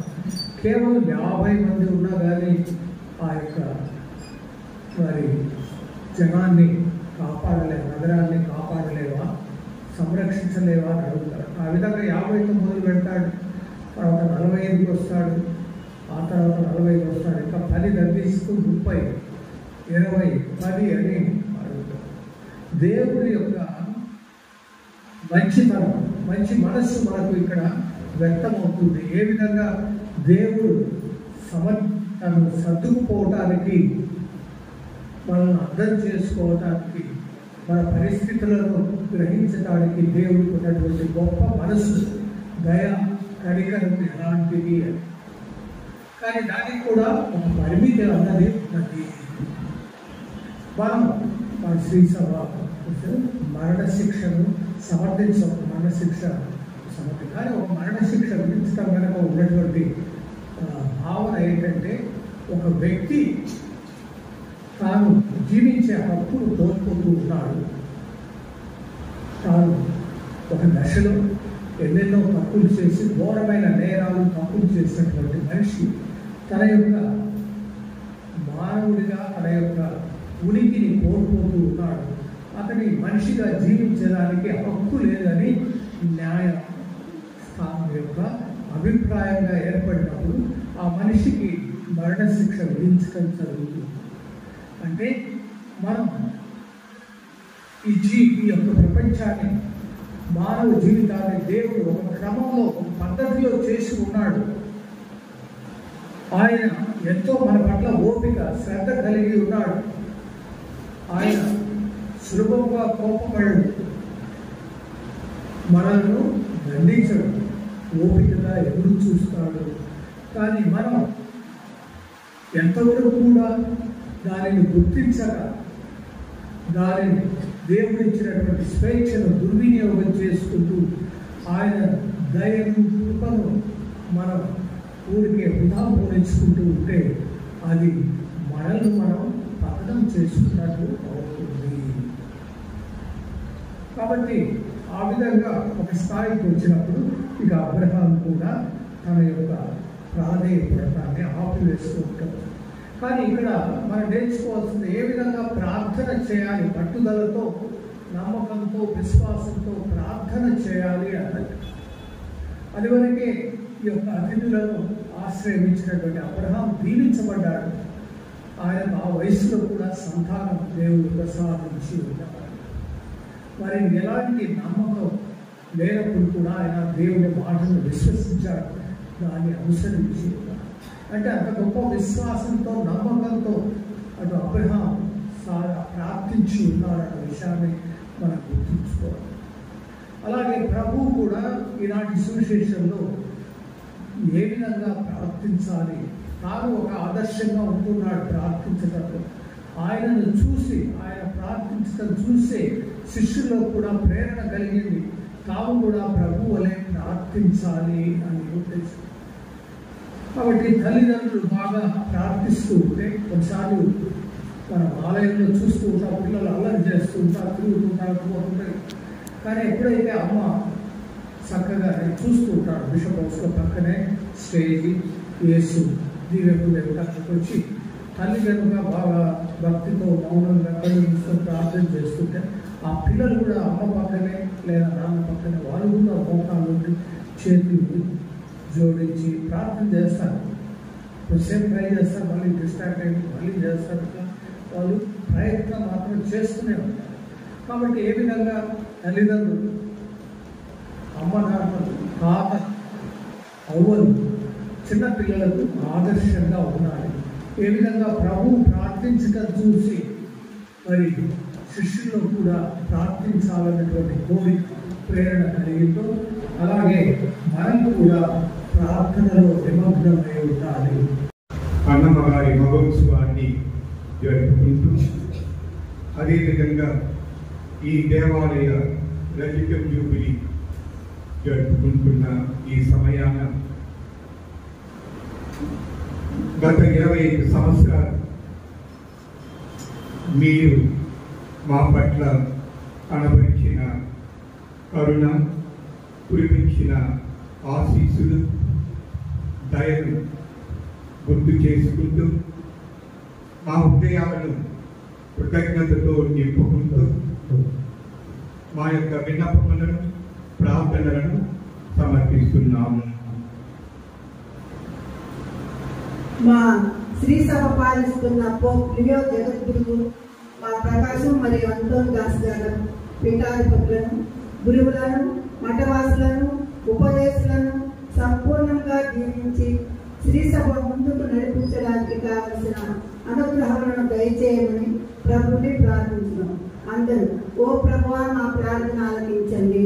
కేవలం 50 మంది ఉన్నా కానీ ఆ యొక్క మరి జనాన్ని కాపాడలేవా, నగరాన్ని కాపాడలేవా, సంరక్షించలేవా అని అడుగుతారు. ఆ విధంగా 50తో మొదలు పెడతాడు, తర్వాత 45కి వస్తాడు, ఆ తర్వాత 45కి వస్తాడు, ఇంకా 10 తగ్గిస్తూ 30, 20, 10 అని అడుగుతారు. దేవుడి యొక్క మంచితనం మంచి మనస్సు మనకు ఇక్కడ వ్యక్తమవుతుంది. ఏ విధంగా దేవుడు తను సర్దుకుపోవటానికి, మనల్ని అర్థం చేసుకోవటానికి, మన పరిస్థితులను గ్రహించడానికి దేవుడికి ఉన్నటువంటి గొప్ప మనసు, దయ, కనికరం ఎలాంటిది అని. కానీ దానికి కూడా ఒక పరిమితి అన్నది ఉన్నది. మన శ్రీసభ మరణశిక్షను సమర్థించడం, మరణశిక్ష సమర్థి, కానీ ఒక మరణశిక్ష విధించడం కనుక ఉన్నటువంటి భావన ఏంటంటే, ఒక వ్యక్తి తాను జీవించే హక్కును కోల్పోతూ ఉన్నాడు. తాను ఒక దశలో ఎన్నెన్నో తప్పులు చేసి, ఘోరమైన నేరాలు, తప్పులు చేసినటువంటి మనిషి తన యొక్క మానవుడిగా తన యొక్క ఉనికిని కోల్పోతూ ఉన్నాడు. అతని మనిషిగా జీవించడానికి హక్కు లేదని న్యాయ స్థానం యొక్క అభిప్రాయంగా ఏర్పడినప్పుడు ఆ మనిషికి మరణశిక్ష విధించడం జరుగుతుంది. అంటే మనం ఈ యొక్క ప్రపంచాన్ని, మానవ జీవితాన్ని దేవుడు ఒక క్రమంలో, ఒక పద్ధతిలో చేసి ఉన్నాడు. ఆయన ఎంతో మన పట్ల ఓపిక, శ్రద్ధ కలిగి ఉన్నాడు. ఆయన సులభంగా కోపపడడు, మనల్ని దండించడు, ఓపికగా ఎదురు చూస్తాడు. కానీ మనం ఎంతవరకు కూడా దానిని గుర్తించక, దానిని దేవుడిచ్చినటువంటి స్వేచ్ఛను దుర్వినియోగం చేసుకుంటూ, ఆయన దయను, కృపను మనం ఊరికే వృధా పోనించుకుంటూ ఉంటే అది మనల్ని మనం పతనం చేసుకున్నట్టు అవుతుంది. కాబట్టి ఆ విధంగా ఒక స్థాయికి వచ్చినప్పుడు ఇక అబ్రహాం కూడా తన యొక్క ప్రాధేయపడటాన్ని ఆపివేస్తూ ఉంటాడు. కానీ ఇక్కడ మనం నేర్చుకోవాల్సింది ఏ విధంగా ప్రార్థన చేయాలి, పట్టుదలతో, నమ్మకంతో, విశ్వాసంతో ప్రార్థన చేయాలి అన్నది. అదివరకే ఈ యొక్క అతిథులను ఆశ్రయించినటువంటి అబ్రహాం దీవించబడ్డాడు. ఆయన ఆ వయసులో కూడా సంతానం దేవుడు ప్రసాదించి ఉన్నాడు. మరి ఎలాంటి నమ్మకం లేనప్పుడు కూడా ఆయన దేవుని మాటను విశ్వసించాడు, దాన్ని అనుసరించి ఉన్నాడు. అంటే అంత గొప్ప విశ్వాసంతో, నమ్మకంతో అటు అబ్రహాం ప్రార్థించి ఉన్నాడన్న విషయాన్ని మనం గుర్తుంచుకోవాలి. అలాగే ప్రభువు కూడా ఈనాటి సువిశేషంలో ఏ విధంగా ప్రార్థించాలి, తాను ఒక ఆదర్శంగా ఉంటున్నాడు ప్రార్థించటంలో. ఆయనను చూసి, ఆయన ప్రార్థించడం చూసే శిష్యుల్లో కూడా ప్రేరణ కలిగింది. తాము కూడా ప్రభు వలె ప్రార్థించాలి అని ఉద్దేశం. కాబట్టి తల్లిదండ్రులు బాగా ప్రార్థిస్తూ ఉంటే, కొన్నిసార్లు మనం ఆలయంలో చూస్తూ ఉంటాం, పిల్లలు అల్లరి చేస్తూ ఉంటారు, తిరుగుతుంటారు, పోతుంటారు. కానీ ఎప్పుడైతే అమ్మ చక్కగా చూస్తూ ఉంటాడు, బిషప్ హౌస్లో పక్కనే స్టేజ్ యేసు దీవెనకు వెంటకి వచ్చి తల్లి కనుక బాగా భక్తితో, మౌనంగా కళ్ళు మూసుకొని ప్రార్థన చేస్తుంటే ఆ పిల్లలు కూడా అమ్మ పక్కనే లేదా నాన్న పక్కనే వాళ్ళు కూడా మోకాళ్ళ నుండి చేతులు జోడించి ప్రార్థన చేస్తారు. కొద్దిసేపు ట్రై చేస్తారు, మళ్ళీ డిస్ట్రాక్ట్ అయ్యి మళ్ళీ చేస్తారు. వాళ్ళు ప్రయత్నం మాత్రం చేస్తూనే ఉంటారు. కాబట్టి ఏ విధంగా తల్లిదండ్రులు, అమ్మనాన్నలు, తాత, అవ్వలు చిన్నపిల్లలకు ఆదర్శంగా ఉండాలి. ఏ విధంగా ప్రభువు ప్రార్థించడం చూసి మరి శిష్యుల్లో కూడా ప్రార్థించాలన్నటువంటి కోరిక, ప్రేరణ కలిగిందో అలాగే మనం కూడా ప్రార్థనలో నిమగ్నమై ఉండాలి. అన్నమగారి మహోత్సవాన్ని జరుపుకుంటూ, అదేవిధంగా ఈ దేవాలయ రజత జూబిలీ జరుపుకుంటున్న ఈ సమయాన గత 25 సంవత్సరాలు మీరు మా పట్ల కనబరిచిన కరుణ, కురిపించిన ఆశీస్సులు, దయను గుర్తు చేసుకుంటూ మా హృదయాలను కృతజ్ఞతతో నింపుకుంటూ మా యొక్క విన్నపములను, ప్రార్థనలను సమర్పిస్తున్నాము. మా శ్రీ సభ పాలిస్తున్న పోప్ లియో జగద్గురువు మా ప్రకాశం మరియు అంటోన్ దాస్ గారు పీఠాధిపతులను, గురువులను, మఠవాసులను ఉపదేశులను సంపూర్ణంగా దీవించి శ్రీసభ ముందుకు నడిపించడానికి కావలసిన అనుగ్రహాలను దయచేయమని ప్రభుని ప్రార్థించున్నాం. అందరూ ఓ ప్రభువా మా ప్రార్థన ఆలకించండి.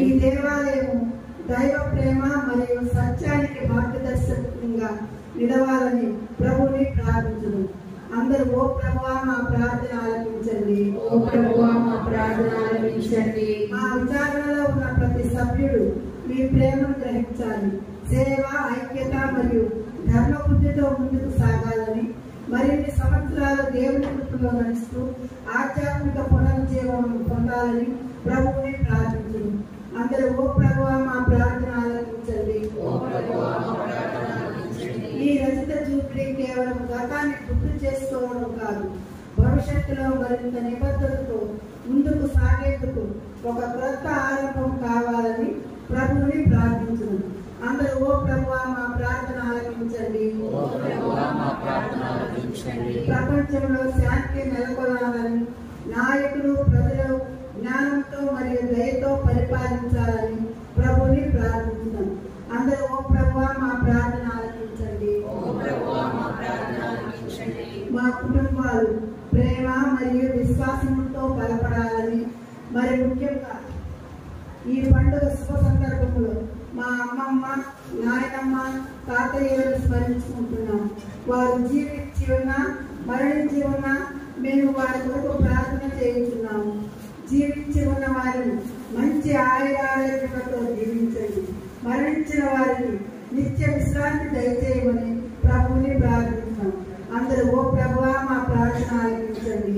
ఈ దేవాలయము దైవ ప్రేమ మరియు సత్యానికి మార్గదర్శకంగా నిలవాలని ప్రభుని ప్రార్థించును. అందరూ ఓ ప్రభువా మా ప్రార్థన ఆలకించండి. మా విచారణలో ఉన్న ప్రతి సభ్యుడు మీ ప్రేమను గ్రహించాలి. సేవ, ఐక్యత మరియు ధర్మబుద్ధితో ముందుకు సాగాలని, మరిన్ని సంవత్సరాలు దేవుని కృపలో నడుస్తూ ఆధ్యాత్మిక పునరుజ్జీవం పొందాలని ప్రభువుని ప్రార్థించును. అందరూ ఓ ప్రభువా మా ప్రార్థన ఆలకించండి. ఈ రచిత జూబ్లీ కేవలం గతాన్ని గుర్తు చేసుకోవడం కాదు, భవిష్యత్తులో మరింత నిబద్ధతతో ముందుకు సాగేందుకు ఒక క్రొత్త ఆరంభం కావాలని ప్రభువుని ప్రార్థించును. అందరూ ఓ ప్రభువా మా ప్రార్థన ఆలకించండి. ప్రపంచంలో శాంతి నెలకొనాలని, నాయకులు ప్రజలు జ్ఞానంతో మరియు దయతో పరిపాలించాలని ప్రభువుని ప్రార్థించున్నాం. అందరూ ఓ ప్రభువా మా ప్రార్థన ఆలకించండి. మా కుటుంబాలు ప్రేమ మరియు విశ్వాసంతో బలపడాలని, మరి ముఖ్యంగా ఈ పండుగ శుభ సందర్భంలో మా అమ్మమ్మ, నాయనమ్మ, తాతయ్యలను స్మరించుకుంటున్నాం. వారు జీవించి ఉన్నా మరణించి ఉన్నా మేము వారి కొరకు ప్రార్థన చేయించున్నాము. జీవించి ఉన్న వారిని మంచి ఆయురారోగ్యంతో జీవించండి. మరణించిన వారికి నిత్య విశ్రాంతి దయచేయమని ప్రభువుని ప్రార్థిస్తున్నాం. అందరూ ఓ ప్రభువా మా ప్రార్థన ఆలకించండి.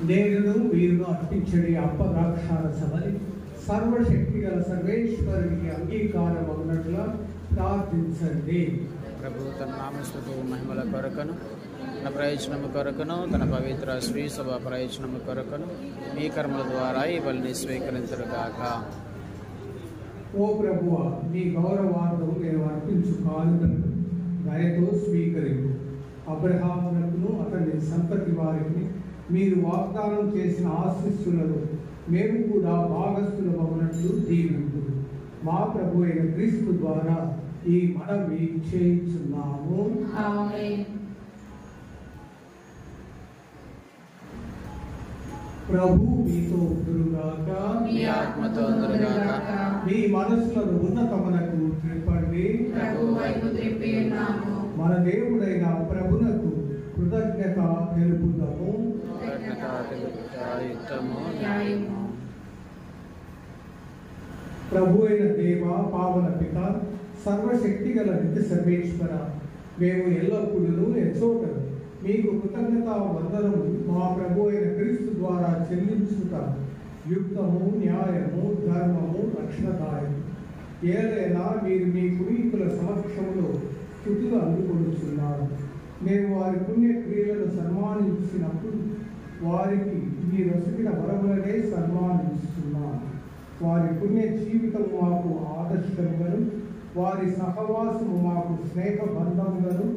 నేరును వీరును అర్పించడి అప్పద్రాక్షారసమని సర్వశక్తి గల సర్వేశ్వరునికి అంగీకారం అన్నట్లుగా ప్రార్థించండి. ప్రభు తన నామస్తుతి మహిమల కొరకను, తన ప్రయోజనము కొరకను, తన పవిత్ర శ్రీ సభ ప్రయోజనము కొరకను మీ కర్మల ద్వారా ఈ బలిని స్వీకరించరుగాక. ఓ ప్రభువా, నీ గౌరవార్థం నేను అర్పించు కానుకను దయతో స్వీకరించు. అబ్రహామునకును అతని సంతతి వారికి మీరు వాగ్దానం చేసిన ఆశీస్సులను మేము కూడా భాగస్థులమవునట్లు దీవించు. మా ప్రభు అయిన క్రీస్తు ద్వారా ఈ మనవి చేయించున్నాము. ప్రభు మీతో ఉండుగాక. మీ ఆత్మతో ఉండుగాక. మీ మనసులను ఉన్నతమునకు త్రిప్పండి. ప్రభు వైపు త్రిప్పి ఉన్నాము. మన దేవుడైన ప్రభునకు కృతజ్ఞత తెలుపుదాము. న్యాయము. ప్రభు అయిన దేవ, పావన పిత, సర్వశక్తి గల నిత్య సర్వేశ్వర, మేము ఎల్లప్పుడూ ఎచ్చోటను మీకు కృతజ్ఞత వందనము మా ప్రభు అయిన క్రీస్తు ద్వారా చెల్లించుట యుక్తము, న్యాయము, ధర్మము, రక్షణదాయము. ఏదైనా మీరు మీ పునీతుల సమక్షంలో స్తుతులు అందుకొనుచున్నారు. మేము వారి పుణ్యక్రియలను సన్మానించినప్పుడు వారికి మీరు వసతిన వరములనే సన్మానిస్తున్నాము. వారి పుణ్య జీవితం మాకు ఆదర్శములను, వారి సహవాసము మాకు స్నేహ బంధములను,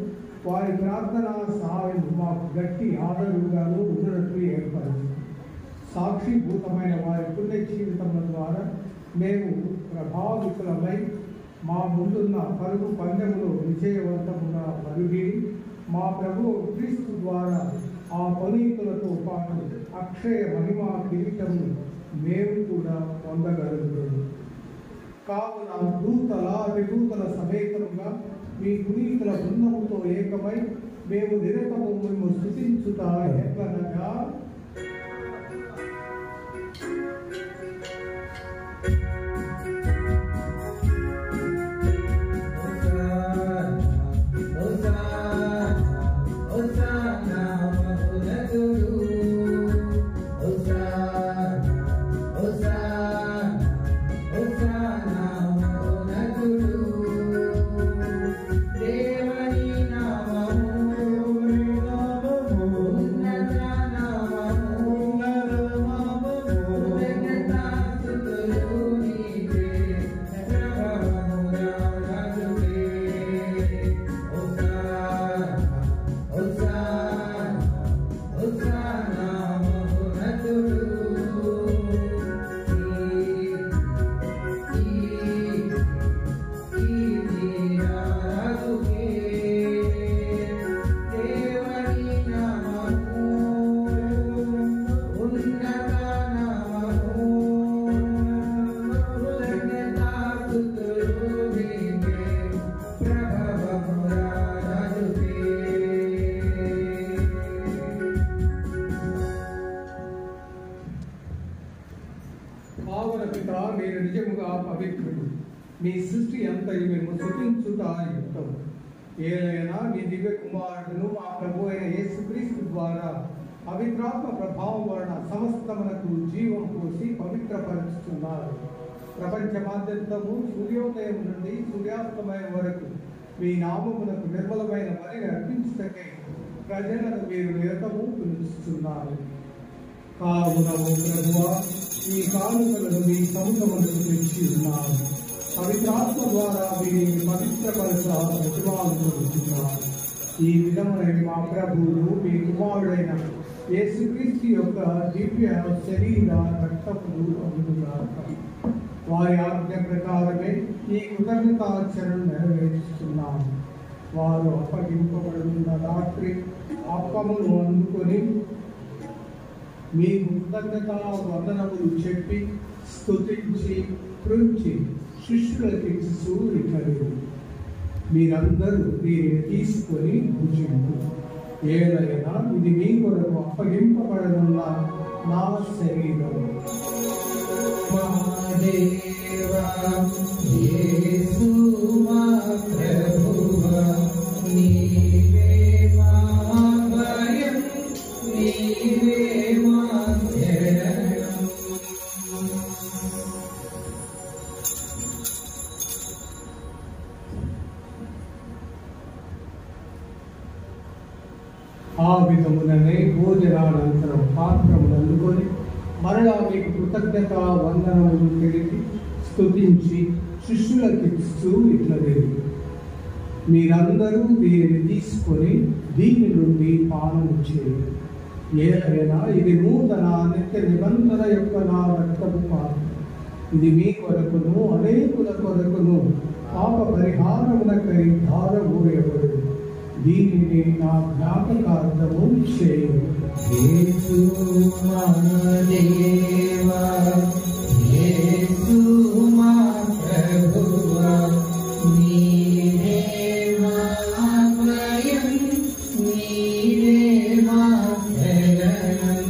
వారి ప్రార్థనా సహాయం మాకు గట్టి ఆదరుగాను ఉన్నట్లు ఏర్పడింది. సాక్షిభూతమైన వారి పుణ్య జీవితముల ద్వారా మేము ప్రభావితులమై మా ముందున్న పరుగు పందెములో విజయవంతముగా పరుగి మా ప్రభు క్రీస్తు ద్వారా ఆ పునీతులతో పాటు అక్షయ మహిమా కిరీటము మేము కూడా పొందగలుగుతాము. కావున దూతల విభూతల సమేతముగా మీ పునీతుల బృందముతో ఏకమై మేము నిరతము మేము స్తుతించుట ఎట్లనగా, పావన పిత, మీరు నిజముగా పవిత్రుడు. మీ సృష్టి అంతయు మేము స్తుతించుట యుక్తం. ఏలైనా మీ దివ్య కుమారుడును మా ప్రభు అయిన యేసుక్రీస్తు ద్వారా పవిత్రాత్మ ప్రభావం వలన సమస్తమునకు జీవం పోసి పవిత్రపరుచుతున్నారు. ప్రపంచమాద్యంతము సూర్యోదయం నుండి సూర్యాస్తమయం వరకు మీ నామమునకు నిర్మలమైన బలిని అర్పించుటకై ప్రజలను మీరు నిరతము పిలుస్తున్నారు. కావున ఓ ప్రభువా, ఈ కానుకలను మీ సముఖమునకు తెచ్చి ఉన్నారు. పవిత్రాత్మ ద్వారా వీరిని పవిత్రపరచ ప్రతిపాదిస్తున్నారు. ఈ విధమైన మా ప్రభువులు మీ కుమారుడైన యేసుక్రీస్తు యొక్క దివ్య శరీర రక్తములు అందుగాక. వారి ఆజ్ఞ ప్రకారమే ఈ కృతజ్ఞతాచరణ నెరవేరుస్తున్నాము. వారు అప్పగింపబడుతున్న రాత్రి అప్పమును అందుకొని మీ కృతజ్ఞతా వందనములు చెప్పి స్తుతించి కృంచి శిష్యులకి ఇట్లలేదు, మీరందరూ దీనిని తీసుకొని భుజించు. ఏదైనా ఇది మీ కొరకు అప్పగింపబడనున్న నా శరీరం. మా దేవా యేసు మా ప్రభువా, నీవే మా భయం, నీవే మా ధ్యానం. ఆ విధముననే భోజనానంతరం పాత్రమును అందుకొని మరలా మీకు కృతజ్ఞత వందనములు తెలిపి స్తుతించి శిష్యులకిస్తూ ఇట్లలేదు, మీరందరూ దీనిని తీసుకొని దీని నుండి పానము చేయండి. ఏదైనా ఇది నూతన నిత్య నిబంధన యొక్క నా రక్తము కాదు. ఇది మీ కొరకును అనేకుల కొరకును పాప పరిహారమునకై ధారపోయబడు. దీనిని నా జ్ఞాపకార్థము చేయు. యేసు మా దేవా, యేసు మా ప్రభువా, నీవే మా అభయం, నీవే మా శరణం.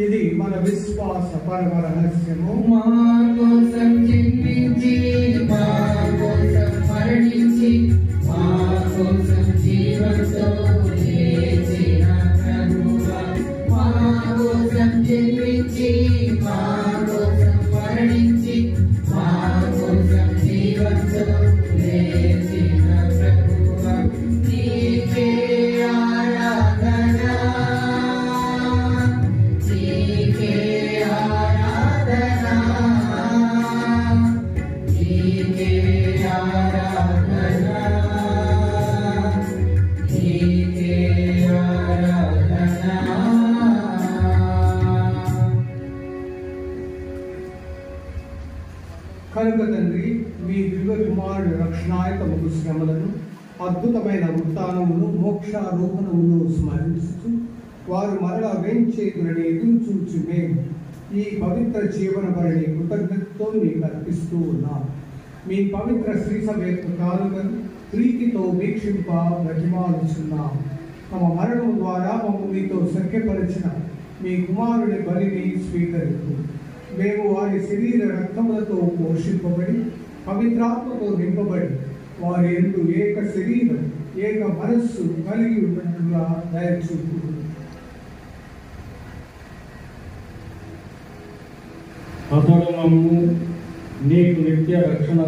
ఇది మన విశ్వాస పరమ రహస్యము. మా కోసం జన్మించి, మా కోసం మరణించి, మా కోసం జీవంతో లేచిన ప్రభువా, మా కోసం జన్మించి, మా కోసం మరణించి, మా కోసం జీవంతో లేచిన ప్రభువా, నీకే ఆరాధన, నీకే ఆరాధన, నీకే ఆరాధన, నీకే ఆరాధన. కనుక తండ్రి, మీ దివ్య కుమారుడు రక్షణాయకముకు శ్రమలను, అద్భుతమైన ఉత్థానమును, మోక్షారోహణమును స్మరిస్తూ వారు మరలా వేంచేతులని ఎదురు చూచి మేము ఈ పవిత్ర జీవన భరణి కృతజ్ఞతతో మీకు అర్పిస్తూ ఉన్నాం. మీ పవిత్ర శ్రీ సభ యొక్క కాలువను ప్రీతితో వీక్షింప బ్రతిమాలుచున్నాం. తమ మరణం ద్వారా మమ్ము మీతో సఖ్యపరిచిన మీ కుమారుని బలిని స్వీకరిస్తూ మేము వారి శరీర రక్తములతో పోషింపబడి పవిత్రాత్మతో నింపబడి వారి యందు ఏక శరీరం ఏక మనస్సు కలిగి ఉన్నట్లుగా దయచూపు. అతడు మమ్ము నీకు నిత్య రక్షణ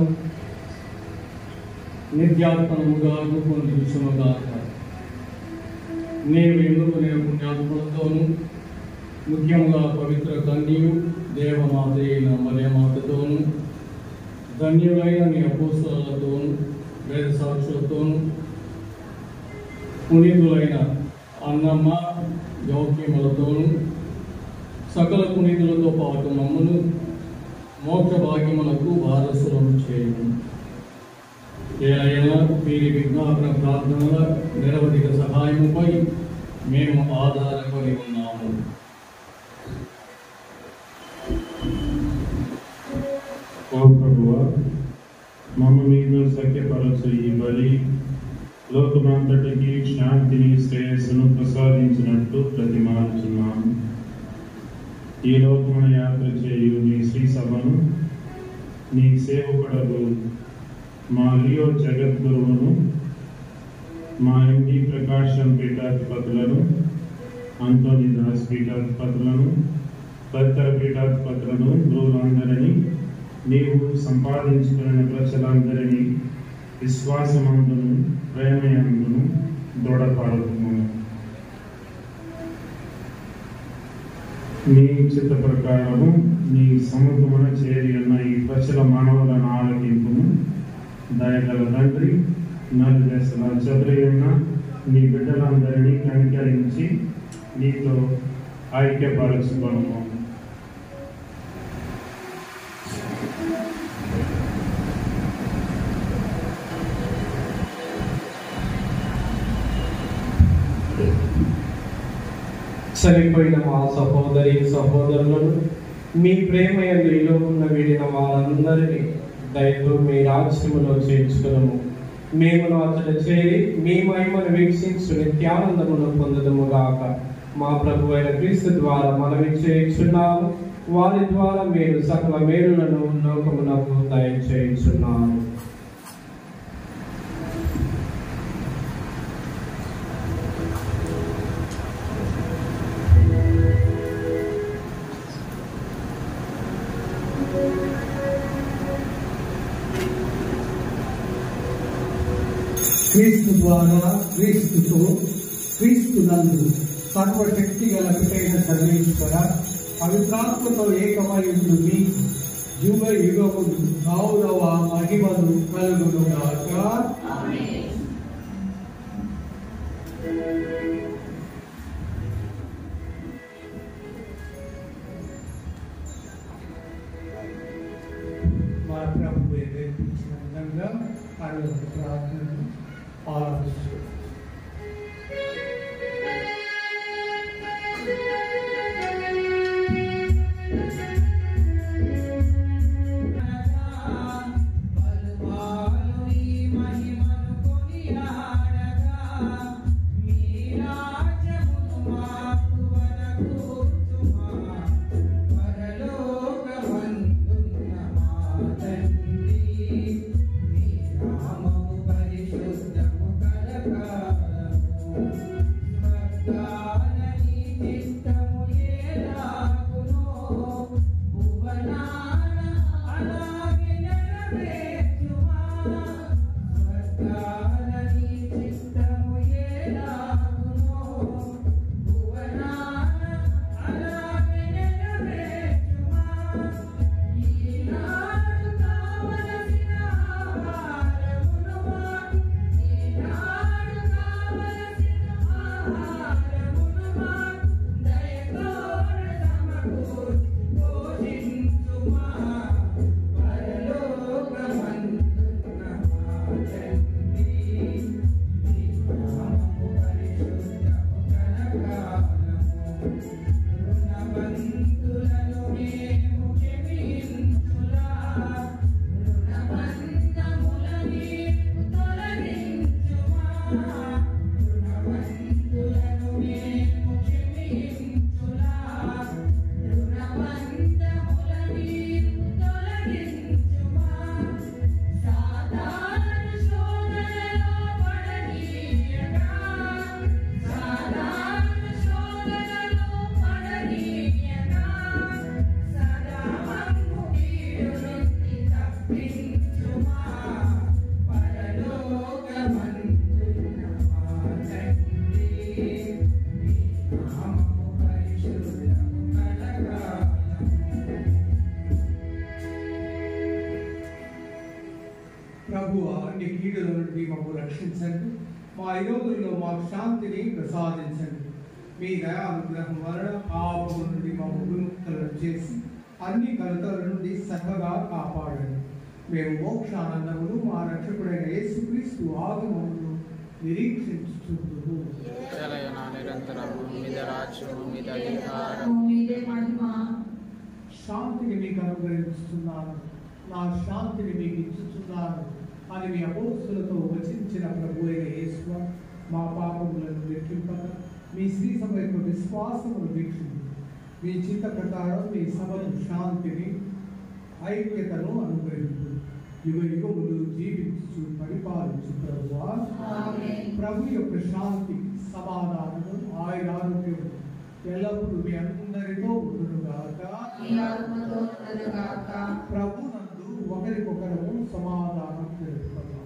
నిత్యాత్మముగా రూపొందించునుగాక. నీవు ఎన్నుకునే పుణ్యాత్మలతోనూ ముఖ్యంగా పవిత్ర కన్యయు దేవమాత అయిన మరియమాతతోనూ ధన్యులైన నీ అపోస్తలులతోనూ వేద సాక్షులతోనూ పునీతులైన అన్నమ్మ యోగ్యములతోనూ సకల పునీతులతో పాటు మమ్మను మోక్ష భాగ్యములకు వారసులను చేయము. ఏలైనా వీరి విజ్ఞాపన ప్రార్థనల నిరవధిక సహాయముపై మేము ఆధారపడి ఉన్నాము. ఓ ప్రభువా, మమ్మ మీతో సఖ్యపరచు ఈ బలి లోకమంతటికి శాంతిని శ్రేయస్సును ప్రసాదించినట్టు ప్రతిమాలుచున్నాము. ఈ లోకమున యాత్ర చేయు నీ శ్రీ సభను నీ సేవకుడగు మా లియో జగద్గురువును, మా ఎండి ప్రకాశం పీఠాధిపతులను, అంతోని దాస్ పీఠాధిపతులను, తదితర పీఠాధిపతులను, గురువులందరినీ నీవు సంపాదించుకున్న ప్రజలందరినీ విశ్వాసమందును ప్రేమయందును దృఢపడతుము. నీ చిత్త ప్రకారము నీ సముఖమున చేరి ఉన్న ఈ ప్రజల మానవులను ఆలకింపుము. దయగల తండ్రి, నలుదశలా చెదరి ఉన్న నీ బిడ్డలందరినీ కనికరించి నీతో ఐక్యపరచుకొనుము. చనిపోయిన మా సహోదరి సహోదరులను మీ ప్రేమ యందు ఈ లోకమున వీడిన వారందరినీ దయతో మీ రాజ్యములో చేర్చుకునము. మేము అతడు చేరి మీ మహిమను వీక్షించు నిత్యానందమును పొందదము గాక. మా ప్రభు అయిన క్రీస్తు ద్వారా మనవి చేయుచున్నాము. వారి ద్వారా మీరు సకల మేలులను లోకమునకు దయచేయుచున్నాము. క్రీస్తు ద్వారా, క్రీస్తుతో, క్రీస్తు నందు సర్వశక్తి గల పితైన సర్వేశ్వర పవిత్రాత్మతో ఏకమై ఉండు మీకు యుగ యుగములు గౌరవ మహిమలు కలుగునుగాక. మన ఆలోచిస్తూ అన్ని కీడుల నుండి మమ్మల్ని రక్షించండి. మా ఈరోజుల్లో మాకు శాంతిని ప్రసాదించండి. మీ దయానుగ్రహం వలన పాపము నుండి మమ్మల్ని విముక్తులను చేసి అన్ని కలతల నుండి సర్వగా కాపాడండి. మేము మోక్షానందమును మా రక్షకుడైన యేసుక్రీస్తు ఆగమమును నిరీక్షించుచుందుము. శాంతిని మీకు అనుగ్రహిస్తున్నాను, నా శాంతిని మీకు ఇచ్చుచున్నాను అని మీ అపోస్తులతో వచించిన ప్రభు అయిన యేసు మా పాపములను లెక్కింపక మీ శ్రీ సభ యొక్క విశ్వాసమును వీక్షించి మీ చిత్త ప్రకారం మీ సభను శాంతిని ఐక్యతను అనుగ్రహించు. యుగ యుగములు జీవించు పరిపాలించు ప్రభువా. ప్రభు యొక్క శాంతి, సమాధానము, ఆయన ఆరోగ్యం ఎల్లప్పుడూ మీ అందరితో ఉండునుగాక. ప్రభు నందు ఒకరికొకరు సమాధానం తెలుపుకుందాం.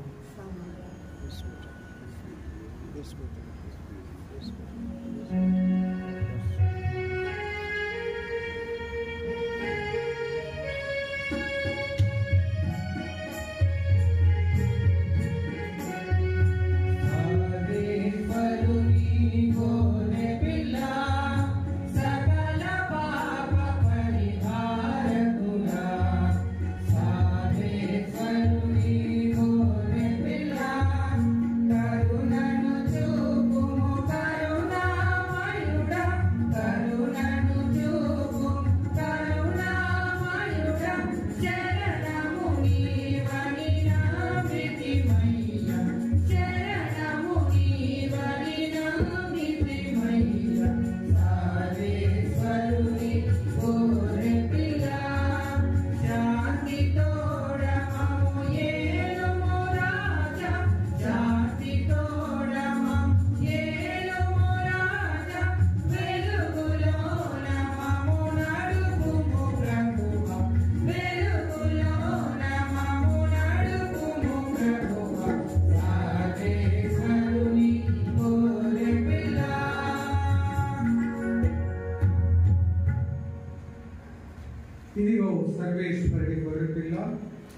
ఇదిగో సర్వేశ్వరుడి గొర్రెపిల్ల,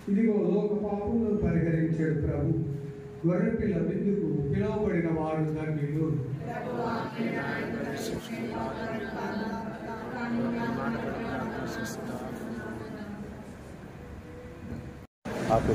ఇదిగో లోక పాపములను పరిహరించాడు ప్రభు. గొర్రెపిల్ల విందుకు పిలువబడిన వారు ధన్యులు. आप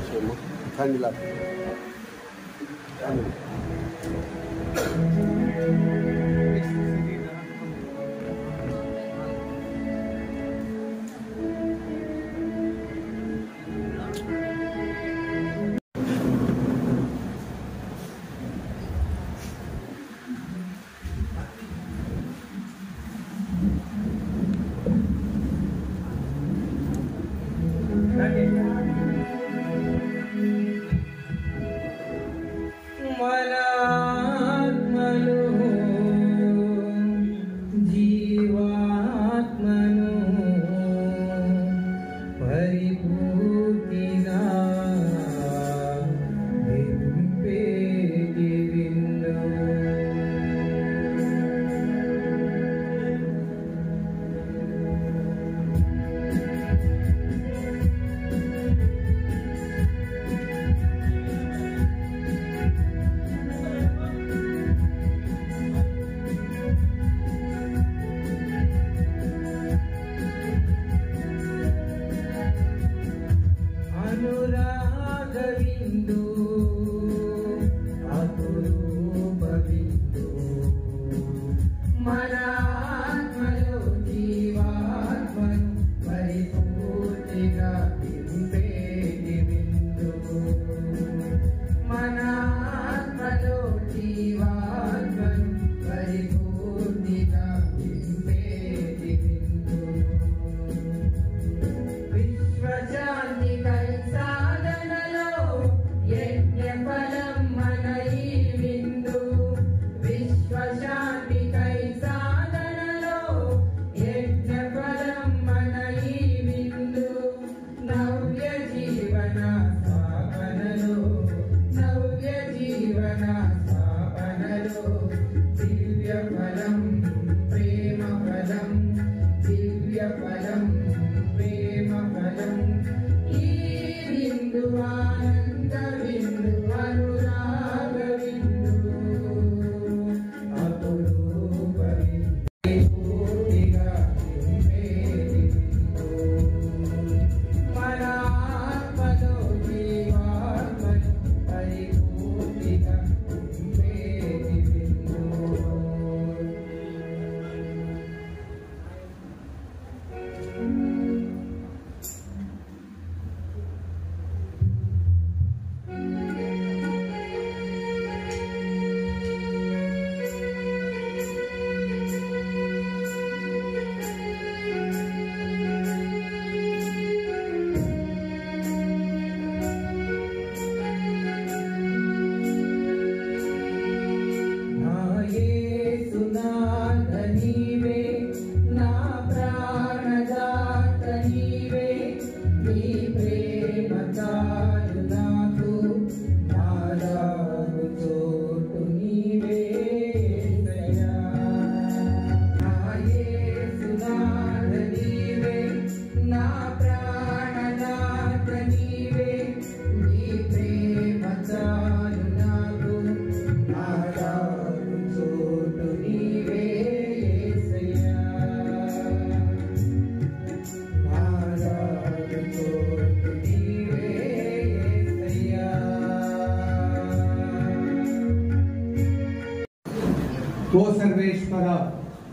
ఓ సర్వేశ్వర,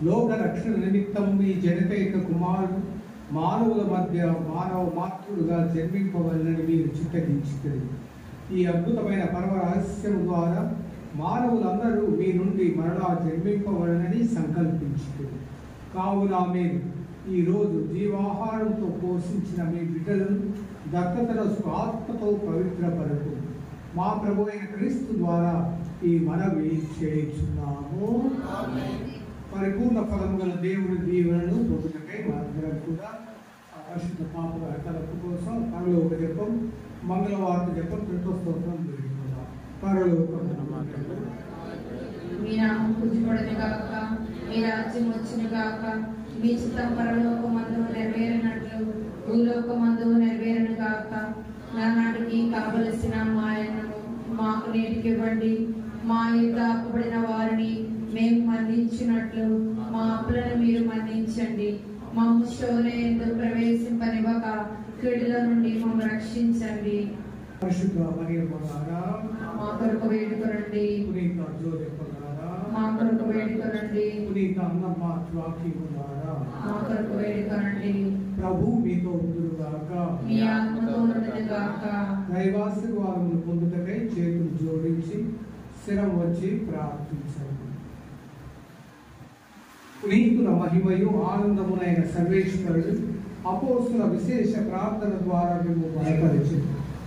లోక రక్షణ నిమిత్తం మీ జనకైక కుమారుడు మానవుల మధ్య మానవ మాతృడుగా జన్మింపవలనని మీరు చిత్తగించుతుంది. ఈ అద్భుతమైన పరమ రహస్యం ద్వారా మానవులందరూ మీ నుండి మరలా జన్మింపవలనని సంకల్పించుతుంది. కావున మీరు ఈరోజు జీవాహారంతో పోషించిన మీ బిడ్డలను దత్తతను ఆత్మతో పవిత్రపరచు. మా ప్రభు అయిన క్రీస్తు ద్వారా ఈ మనవి చేయుచున్నాము. పరిపూర్ణ ఫలం గల దేవుని దీవెనను పొందుటకై మనందరం కూడా పరిశుద్ధ పాపల తలపు కోసం పరలోక జపం, మంగళవారం జపం, స్తోత్రం జరుగుతున్నాం. పరలోక మీ నామం పూజింపబడును గాక, మీ రాజ్యం వచ్చును గాక, మీ చిత్తం పరలోకమందు నెరవేరినట్లు భూలోకమందు నెరవేరును గాక. నానాటికి కావలసిన మాయను మాకు నేటికి ఇవ్వండి. మా యొక్క అప్పుబడిన వారిని మేము మన్నించినట్లు మా అప్పులను మీరు మన్నించండి. మమ్ము శోధనయందు ప్రవేశింపనివ్వక కీడుల నుండి మమ్మల్ని రక్షించండి. పరిశుద్ధ మరియమ్మలారా, మా కొరకు వేడుకొనండి. పునీత జోసెఫ్లారా, మా కొరకు వేడుకొనండి. పునీత అన్నమ్మ జ్వాకీములారా, మా కొరకు వేడుకొనండి. ప్రభు మీతో ఉండుగాక. మీ ఆత్మతో ఉండుగాక. దైవాశీర్వాదములు పొందుటకై చేతులు జోడించి శిరం వచ్చి ప్రార్థించండి. పునీతుల మహిమయు ఆనందమునైన సర్వేశ్వరుడు అపోస్తుల విశేష ప్రార్థన ద్వారా మేము బలపరిచి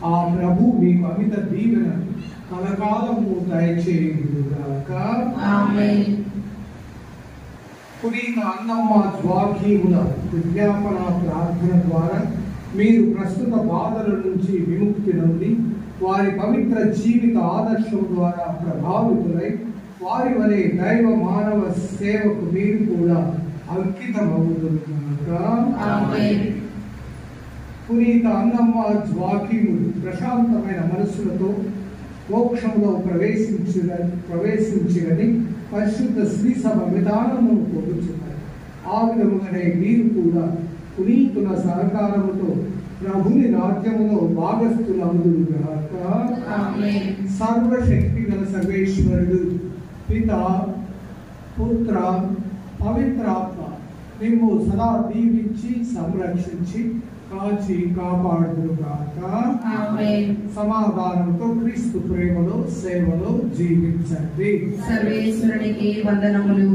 ఆ ప్రభు మీకు అమిత దీవెన కలకాలము దయచేయుగాక. ఆమేన్. పునీత అన్నమ్మ జ్వాకీముల విజ్ఞాపన ప్రార్థన ద్వారా మీరు ప్రస్తుత బాధల నుంచి విముక్తి నొంది వారి పవిత్ర జీవిత ఆదర్శం ద్వారా ప్రభావితులై వారి వలె దైవ మానవ సేవకు మీరు కూడా అంకితమవుతున్నారు. పునీత అన్నమ్మ జ్వాకీములు ప్రశాంతమైన మనస్సులతో మోక్షంలో ప్రవేశించినని పరిశుద్ధ శ్రీ సభ విధానము పొందుతున్నారు. ఆ విధముగానే మీరు కూడా పునీతుల సహకారముతో ప్రభుని రాజ్యములో భాగస్థులవుదురుగాక. సర్వశక్తి గల సర్వేశ్వరుడు పిత పుత్ర పవిత్రాత్మ మేము సదా దీవించి సంరక్షించి కాచి కాపాడుదురుగాక. సమాధానంతో క్రీస్తు ప్రేమలో సేవలో జీవించండి. సర్వేశ్వరునికి వందనములు.